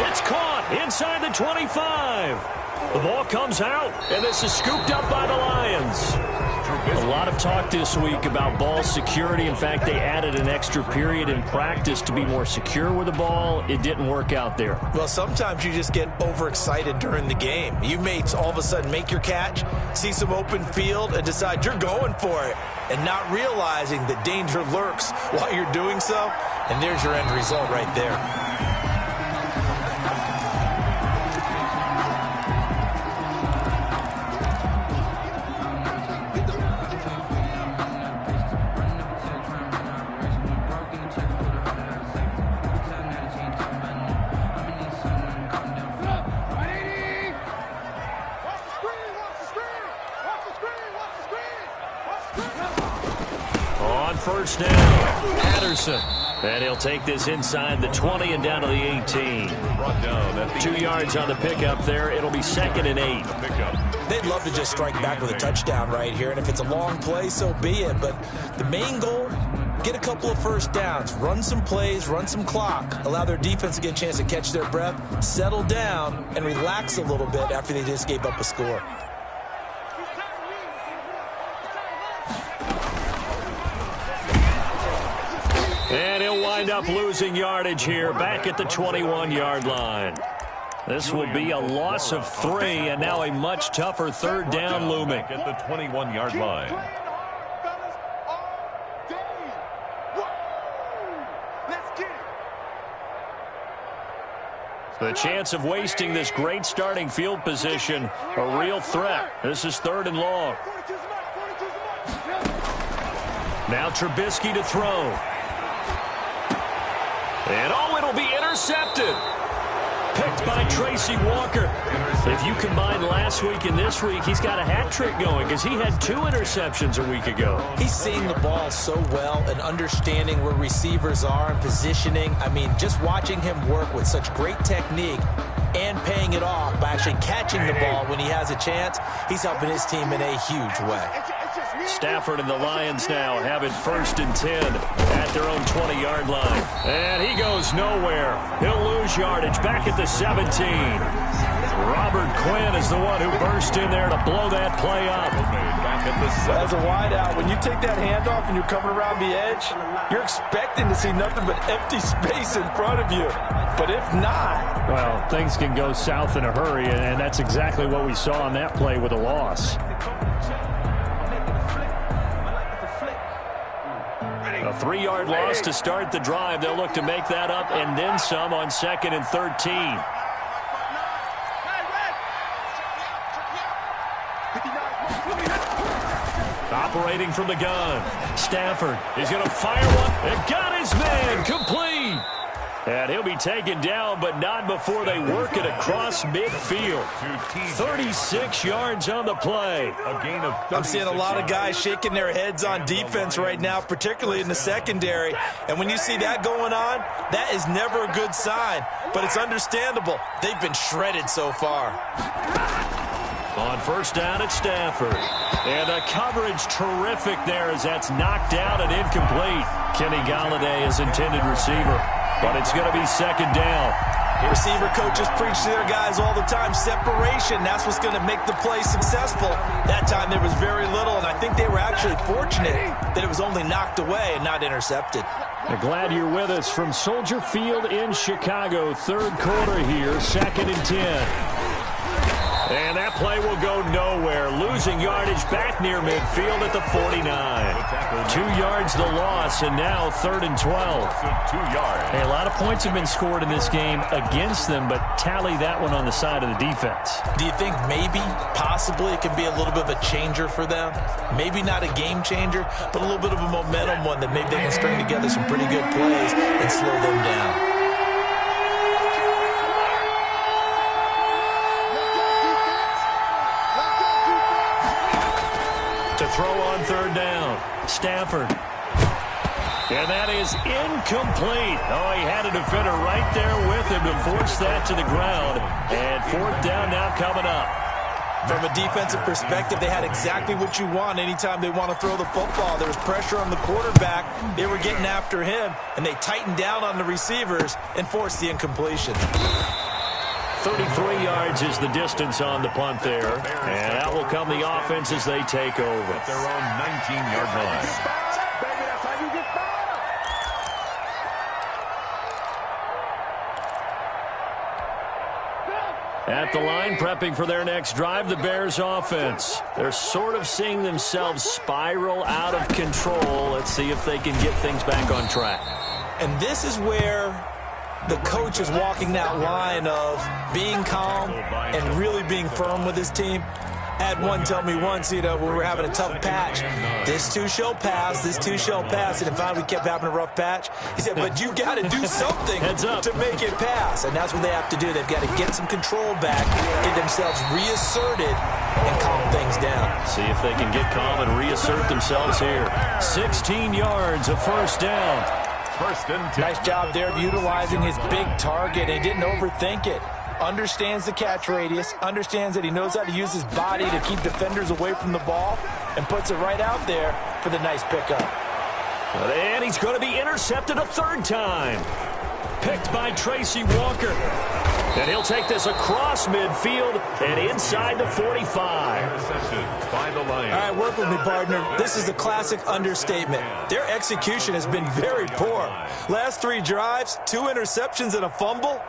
It's caught inside the 25. The ball comes out, and this is scooped up by the Lions. A lot of talk this week about ball security. In fact, they added an extra period in practice to be more secure with the ball. It didn't work out there. Well, sometimes you just get overexcited during the game. You may all of a sudden make your catch, see some open field, and decide you're going for it, and not realizing that danger lurks while you're doing so, and there's your end result right there. On first down, Patterson. And he'll take this inside the 20 and down to the 18. Brought down at the 2 yards on the pickup there. It'll be 2nd and 8. They'd love to just strike back with a touchdown right here, and if it's a long play, so be it. But the main goal, get a couple of first downs, run some plays, run some clock, allow their defense to get a chance to catch their breath, settle down, and relax a little bit after they just gave up a score. And he'll wind up losing yardage here back at the 21-yard line. This will be a loss of 3, and now a much tougher 3rd down looming. At the 21-yard line. The chance of wasting this great starting field position, a real threat. This is 3rd and long. Now Trubisky to throw. And it'll be intercepted. Picked by Tracy Walker. If you combine last week and this week, he's got a hat trick going because he had 2 interceptions a week ago. He's seeing the ball so well and understanding where receivers are and positioning. I mean, just watching him work with such great technique and paying it off by actually catching the ball when he has a chance, he's helping his team in a huge way. Stafford and the Lions now have it 1st and 10 at their own 20-yard line. And he goes nowhere. He'll lose yardage back at the 17. Robert Quinn is the one who burst in there to blow that play up. As a wideout, when you take that handoff and you're coming around the edge, you're expecting to see nothing but empty space in front of you. But if not... Well, things can go south in a hurry, and that's exactly what we saw on that play with a loss. A 3-yard loss to start the drive. They'll look to make that up and then some on 2nd and 13. Operating from the gun. Stafford is going to fire one. And got his man complete. And he'll be taken down, but not before they work it across midfield. 36 yards on the play. A gain of 36. I'm seeing a lot of guys shaking their heads on defense right now, particularly in the secondary. And when you see that going on, that is never a good sign. But it's understandable. They've been shredded so far. On first down at Stafford. And the coverage terrific there as that's knocked down and incomplete. Kenny Golladay is intended receiver. But it's going to be 2nd down. Receiver coaches preach to their guys all the time. Separation, that's what's going to make the play successful. That time there was very little, and I think they were actually fortunate that it was only knocked away and not intercepted. I'm glad you're with us from Soldier Field in Chicago. 3rd quarter here, 2nd and 10. And that play will go nowhere. Losing yardage back near midfield at the 49. 2 yards the loss, and now 3rd and 12. 2 yards. Hey, a lot of points have been scored in this game against them, but tally that one on the side of the defense. Do you think maybe, possibly, it can be a little bit of a changer for them? Maybe not a game changer, but a little bit of a momentum one that maybe they can string together some pretty good plays and slow them down. To throw on 3rd down, Stafford. And that is incomplete. Oh, he had a defender right there with him to force that to the ground. And 4th down now coming up. From a defensive perspective, they had exactly what you want anytime they want to throw the football. There was pressure on the quarterback. They were getting after him, and they tightened down on the receivers and forced the incompletion. 33 yards is the distance on the punt there. And that will come the offense as they take over. At their own 19-yard line. At the line, prepping for their next drive, the Bears offense. They're sort of seeing themselves spiral out of control. Let's see if they can get things back on track. And this is where the coach is walking that line of being calm and really being firm with his team. Had one tell me once, when we were having a tough patch, this too shall pass, this too shall pass. And finally we kept having a rough patch. He said, but you got to do something to make it pass. And that's what they have to do. They've got to get some control back, get themselves reasserted, and calm things down. See if they can get calm and reassert themselves here. 16 yards, a first down. First and 10. Nice job there of utilizing his big target and didn't overthink it. Understands the catch radius, understands that he knows how to use his body to keep defenders away from the ball, and puts it right out there for the nice pickup. And he's going to be intercepted a third time. Picked by Tracy Walker. And he'll take this across midfield and inside the 45. Intercepted by the Lions. All right, work with me, partner. This is a classic understatement. Their execution has been very poor. Last 3 drives, 2 interceptions and a fumble.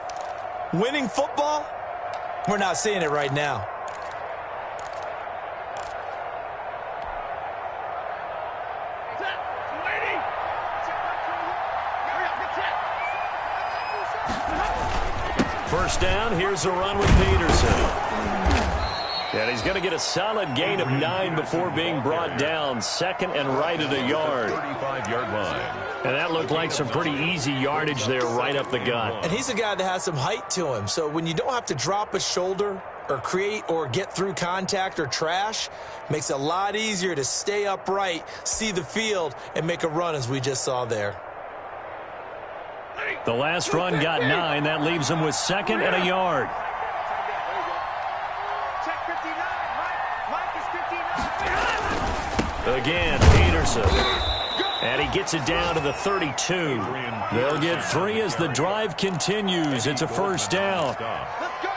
Winning football? We're not seeing it right now. First down, here's a run with Peterson. And he's going to get a solid gain of 9 before being brought down. Second and right at a yard. 35-yard line. And that looked like some pretty easy yardage there right up the gut. And he's a guy that has some height to him. So when you don't have to drop a shoulder or create or get through contact or trash, makes it a lot easier to stay upright, see the field, and make a run as we just saw there. The last run got 9. That leaves him with second and a yard. Check 59. Mike is 59. Again, Peterson. And he gets it down to the 32. They'll get 3 as the drive continues. It's a first down.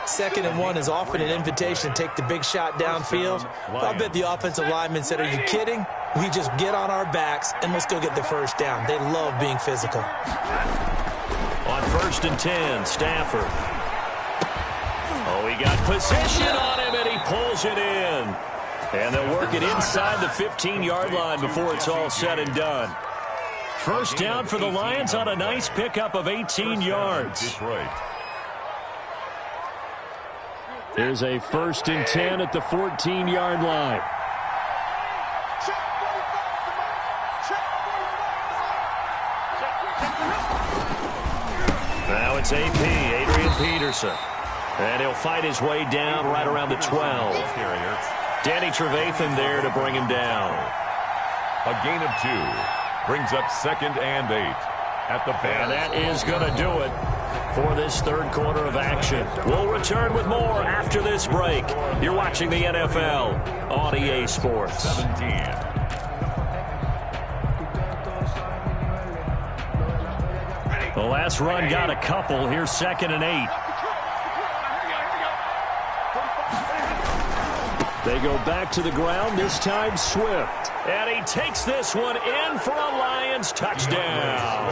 Second and 1 is often an invitation to take the big shot downfield. I bet the offensive lineman said, are you kidding? We just get on our backs and let's go get the first down. They love being physical. On first and 10, Stafford. Oh, he got position on him, and he pulls it in. And they'll work it inside the 15-yard line before it's all said and done. First down for the Lions on a nice pickup of 18 yards. Here's a first and 10 at the 14-yard line. Now it's AP, Adrian Peterson. And he'll fight his way down right around the 12. Danny Trevathan there to bring him down. A gain of 2 brings up second and 8 at the Bears. And that is going to do it for this third quarter of action. We'll return with more after this break. You're watching the NFL on EA Sports. 17. The last run got a couple. Here's second and 8. They go back to the ground, this time Swift. And he takes this one in for a Lions touchdown.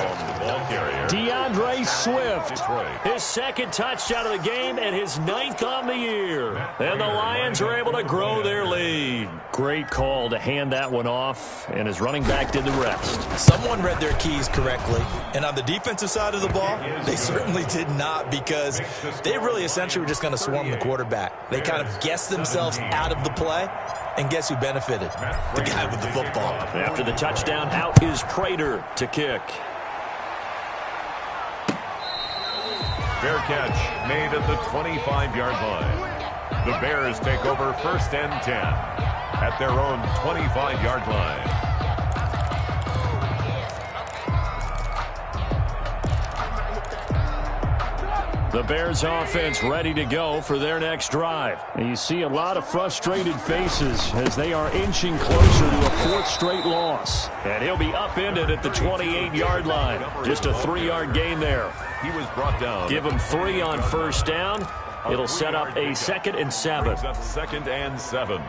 DeAndre Swift, his second touchdown of the game and his 9th on the year. And the Lions are able to grow their lead. Great call to hand that one off, and his running back did the rest. Someone read their keys correctly, and on the defensive side of the ball, they certainly did not, because they really essentially were just going to swarm the quarterback. They kind of guessed themselves out of the play, and guess who benefited? The guy with the football. After the touchdown, out is Prater to kick. Fair catch made at the 25-yard line. The Bears take over first and 10 at their own 25-yard line. The Bears offense ready to go for their next drive. And you see a lot of frustrated faces as they are inching closer to a 4th straight loss. And he'll be upended at the 28-yard line. Just a 3-yard gain there. He was brought down. Give him 3 on first down. It'll set up a 2nd and 7. Second and 7.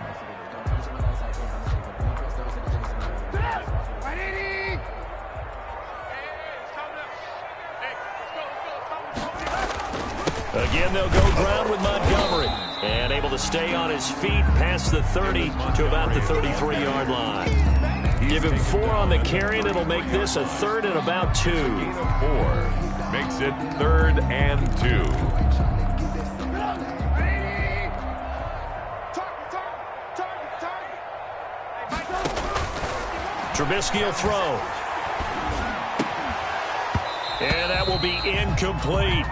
Again, they'll go ground with Montgomery. And able to stay on his feet past the 30 to about the 33-yard line. Give him 4 on the carry, and it'll make this a 3rd and about 2. 4 makes it 3rd and 2. Trubisky will throw. And that will be incomplete.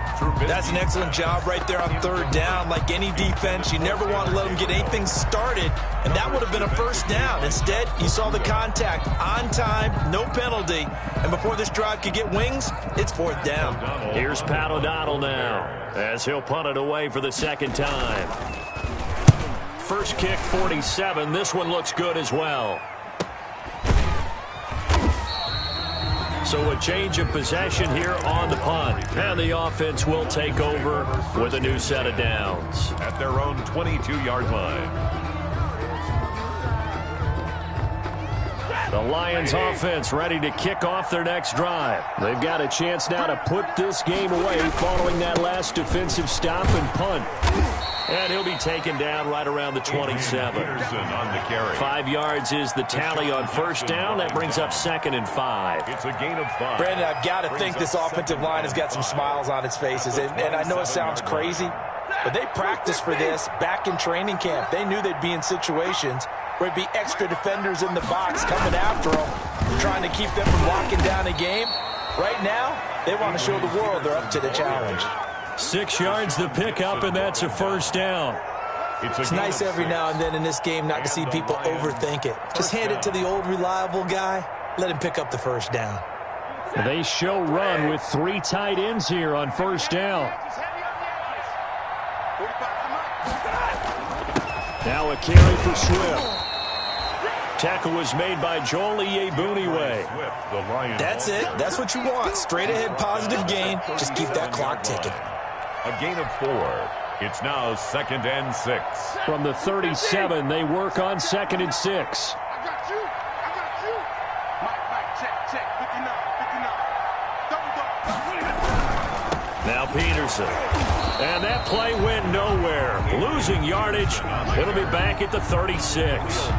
That's an excellent job right there on third down. Like any defense, you never want to let them get anything started, and that would have been a first down. Instead, you saw the contact on time, no penalty, and before this drive could get wings, it's fourth down. Here's Pat O'Donnell now as he'll punt it away for the second time. First kick, 47. This one looks good as well. So a change of possession here on the punt. And the offense will take over with a new set of downs. At their own 22-yard line. The Lions offense ready to kick off their next drive. They've got a chance now to put this game away following that last defensive stop and punt. And he'll be taken down right around the 27. On the carry. 5 yards is the tally on first down. That brings up 2nd and 5. It's a gain of 5. Brandon, I've got to think this offensive line has got some smiles on its faces. And I know it sounds crazy, but they practiced for this back in training camp. They knew they'd be in situations where it'd be extra defenders in the box coming after them, trying to keep them from locking down a game. Right now, they want to show the world they're up to the challenge. 6 yards the pickup, and that's a first down. It's nice every now and then in this game not to see people overthink it. Just hand it to the old reliable guy. Let him pick up the first down. They show run with 3 tight ends here on first down. Now a carry for Swift. Tackle was made by Joel Iyiegbuniwe. That's it. That's what you want. Straight ahead positive gain. Just keep that clock ticking. A gain of 4. It's now 2nd and 6. From the 37, they work on 2nd and 6. I got you. Mike, check. 59. Now Peterson. And that play went nowhere. Losing yardage. It'll be back at the 36.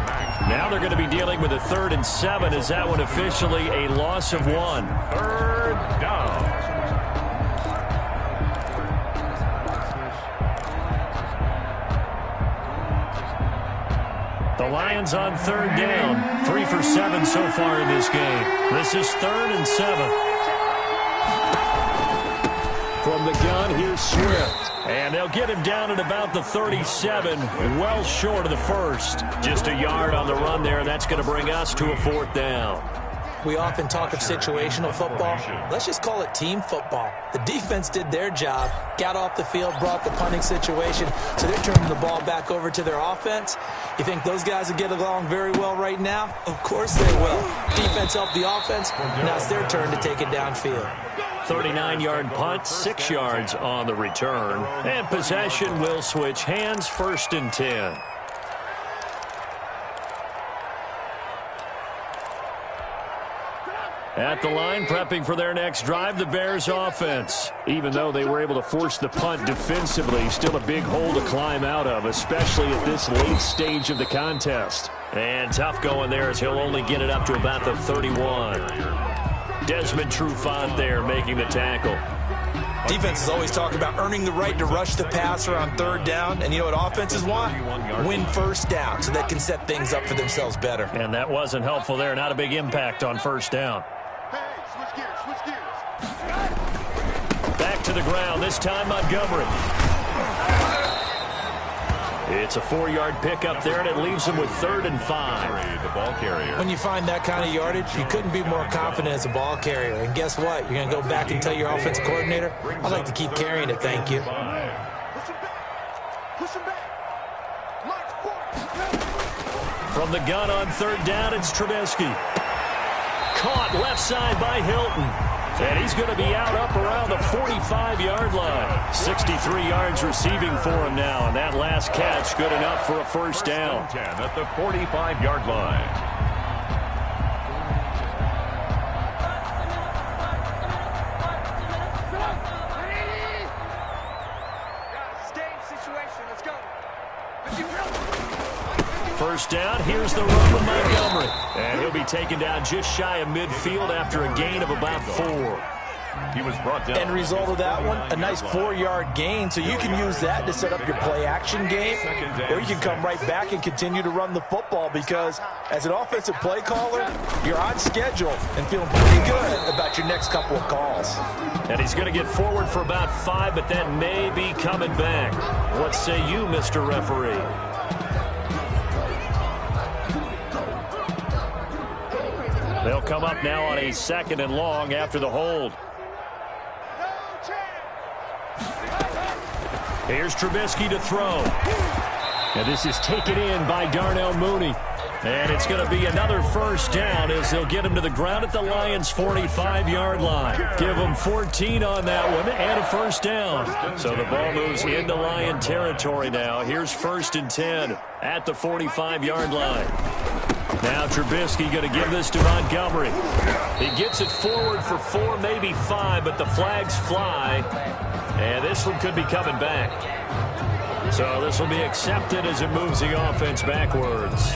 Now they're going to be dealing with a 3rd and 7. Is that one officially a loss of 1? 3rd down. The Lions on 3rd down. 3 for 7 so far in this game. This is 3rd and 7. From the gun, here's Swift. And they'll get him down at about the 37, well short of the first. Just a yard on the run there, and that's going to bring us to a 4th down. We often talk of situational football. Let's just call it team football. The defense did their job, got off the field, brought the punting situation, so they're turning the ball back over to their offense. You think those guys will get along very well right now? Of course they will. Defense helped the offense. Now it's their turn to take it downfield. 39-yard punt, 6 yards on the return. And possession will switch hands, 1st and 10. At the line, prepping for their next drive, the Bears offense. Even though they were able to force the punt defensively, still a big hole to climb out of, especially at this late stage of the contest. And tough going there as he'll only get it up to about the 31. Desmond Trufant there making the tackle. Defenses always talk about earning the right to rush the passer on 3rd down. And you know what offenses want? Win first down so they can set things up for themselves better. And that wasn't helpful there. Not a big impact on first down. Switch gears. Back to the ground, this time Montgomery. It's a 4-yard pickup there, and it leaves him with 3rd and 5. The ball carrier. When you find that kind of yardage, you couldn't be more confident as a ball carrier. And guess what? You're going to go back and tell your offensive coordinator, I'd like to keep carrying it, thank you. Push him back. March forward. From the gun on 3rd down, it's Trubisky. Caught left side by Hilton. And he's going to be out up around the 45-yard line. 63 yards receiving for him now. And that last catch good enough for a first down. 10 at the 45-yard line. First down, here's the run from Montgomery. And he'll be taken down just shy of midfield after a gain of about 4. He was brought down. End result of that one, a nice 4-yard gain, so you can use that to set up your play-action game, or you can come right back and continue to run the football because as an offensive play caller, you're on schedule and feeling pretty good about your next couple of calls. And he's going to get forward for about 5, but that may be coming back. What say you, Mr. Referee? They'll come up now on a 2nd and long after the hold. Here's Trubisky to throw. And this is taken in by Darnell Mooney. And it's going to be another first down as they'll get him to the ground at the Lions' 45-yard line. Give them 14 on that one and a first down. So the ball moves into Lion territory now. Here's 1st and 10 at the 45-yard line. Now Trubisky going to give this to Montgomery. He gets it forward for 4, maybe 5, but the flags fly. And this one could be coming back. So this will be accepted as it moves the offense backwards.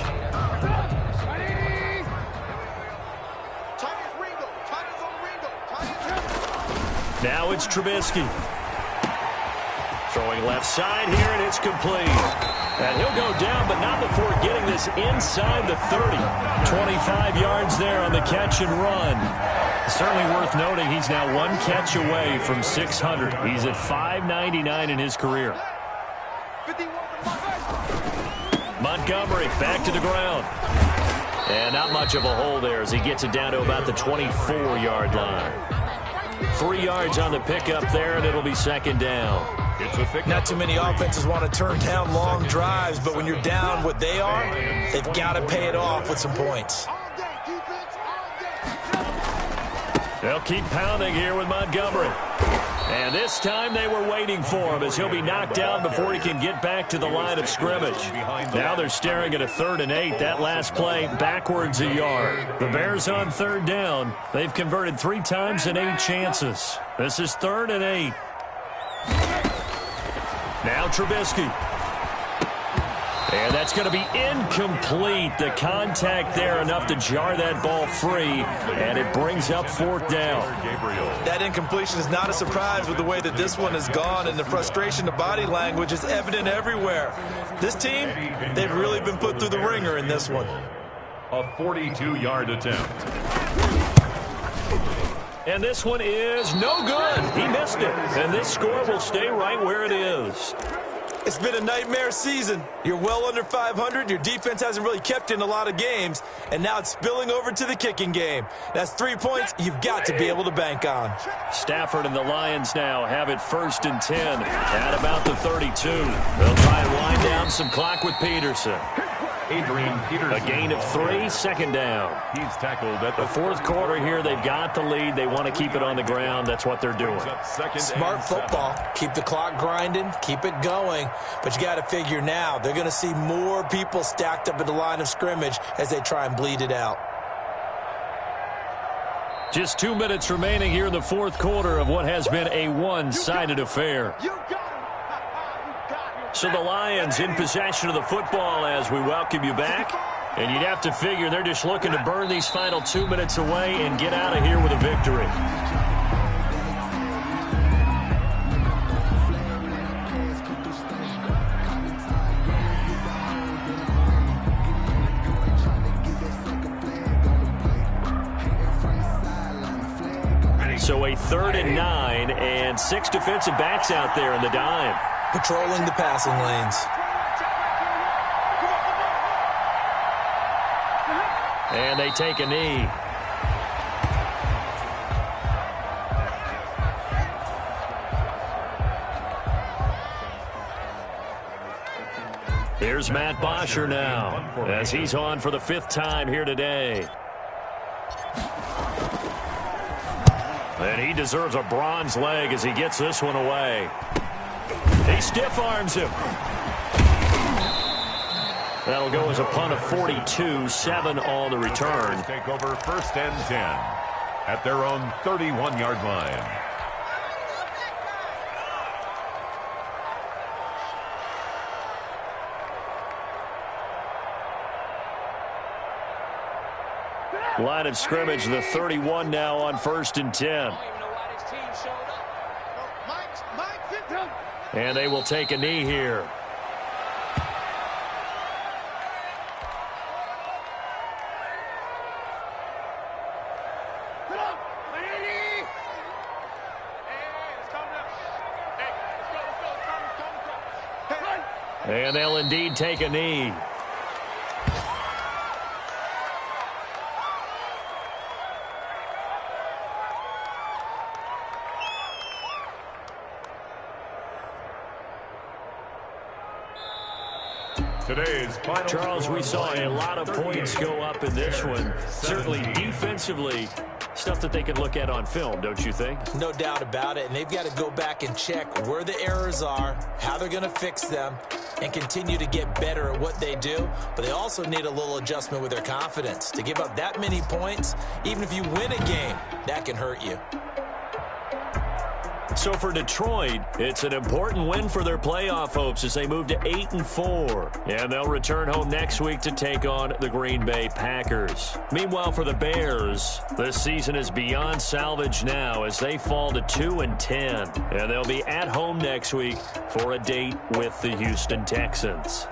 Now it's Trubisky. Throwing left side here, and it's complete. And he'll go down, but not before getting this inside the 30. 25 yards there on the catch and run. Certainly worth noting he's now 1 catch away from 600. He's at 599 in his career. Montgomery back to the ground. And not much of a hole there as he gets it down to about the 24-yard line. 3 yards on the pickup there, and it'll be 2nd down. Not too many offenses want to turn down long drives, but when you're down what they are, they've got to pay it off with some points. They'll keep pounding here with Montgomery. And this time they were waiting for him as he'll be knocked down before he can get back to the line of scrimmage. Now they're staring at a 3rd and 8. That last play backwards a yard. The Bears on 3rd down. They've converted 3 times in 8 chances. This is 3rd and 8. Now Trubisky. And that's going to be incomplete. The contact there enough to jar that ball free, and it brings up 4th down. That incompletion is not a surprise with the way that this one has gone, and the frustration, the body language is evident everywhere. This team, they've really been put through the ringer in this one. A 42-yard attempt. And this one is no good. He missed it. And this score will stay right where it is. It's been a nightmare season. You're well under 500. Your defense hasn't really kept you in a lot of games. And now it's spilling over to the kicking game. That's 3 points you've got to be able to bank on. Stafford and the Lions now have it 1st and 10 at about the 32. They'll try and wind down some clock with Peterson. Adrian Peterson. A gain of 3, 2nd down. He's tackled at the 4th quarter here. They've got the lead. They want to keep it on the ground. That's what they're doing. Smart football. Keep the clock grinding. Keep it going. But you got to figure now they're going to see more people stacked up at the line of scrimmage as they try and bleed it out. Just 2 minutes remaining here in the 4th quarter of what has been a one-sided affair. So the Lions in possession of the football as we welcome you back. And you'd have to figure they're just looking to burn these final 2 minutes away and get out of here with a victory. So a 3rd and 9 and 6 defensive backs out there in the dime. Patrolling the passing lanes. And they take a knee. Here's Matt Bosher now as he's on for the 5th time here today. And he deserves a bronze leg as he gets this one away. He stiff arms him. That'll go as a punt of 42, 7 on the return. Take over 1st and 10 at their own 31-yard line. Line of scrimmage, the 31 now on 1st and 10. And they will take a knee here. And they'll indeed take a knee. Today's final Charles, we saw a lot of points go up in this one. Certainly defensively, stuff that they can look at on film, don't you think? No doubt about it, and they've got to go back and check where the errors are, how they're going to fix them, and continue to get better at what they do. But they also need a little adjustment with their confidence. To give up that many points, even if you win a game, that can hurt you. So for Detroit, it's an important win for their playoff hopes as they move to 8-4. And they'll return home next week to take on the Green Bay Packers. Meanwhile, for the Bears, this season is beyond salvage now as they fall to 2-10. And they'll be at home next week for a date with the Houston Texans.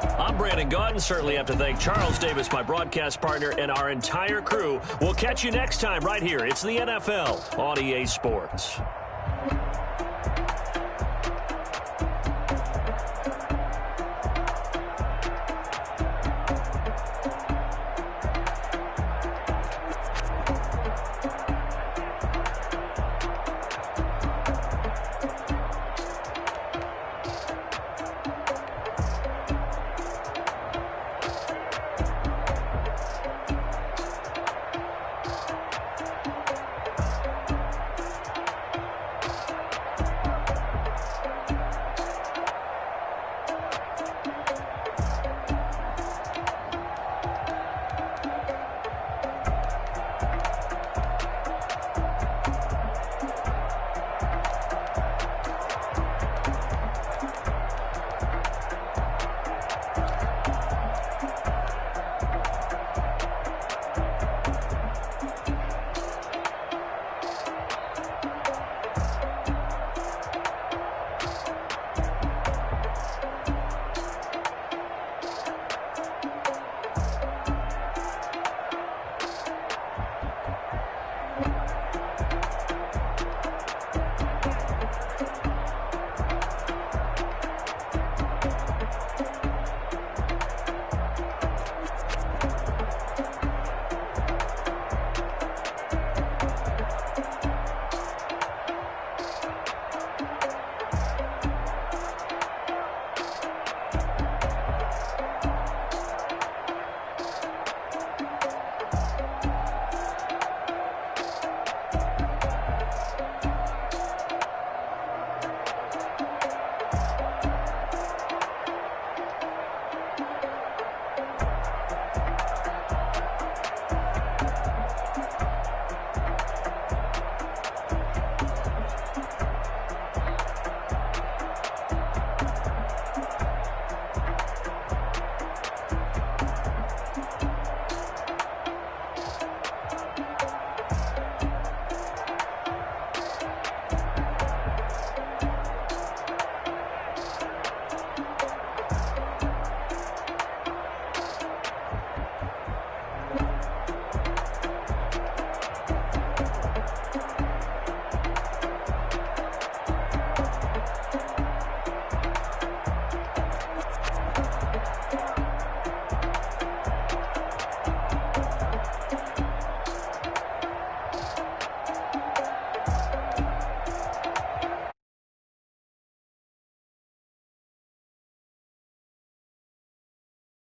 I'm Brandon Gaudin. Certainly have to thank Charles Davis, my broadcast partner, and our entire crew. We'll catch you next time right here. It's the NFL on EA Sports.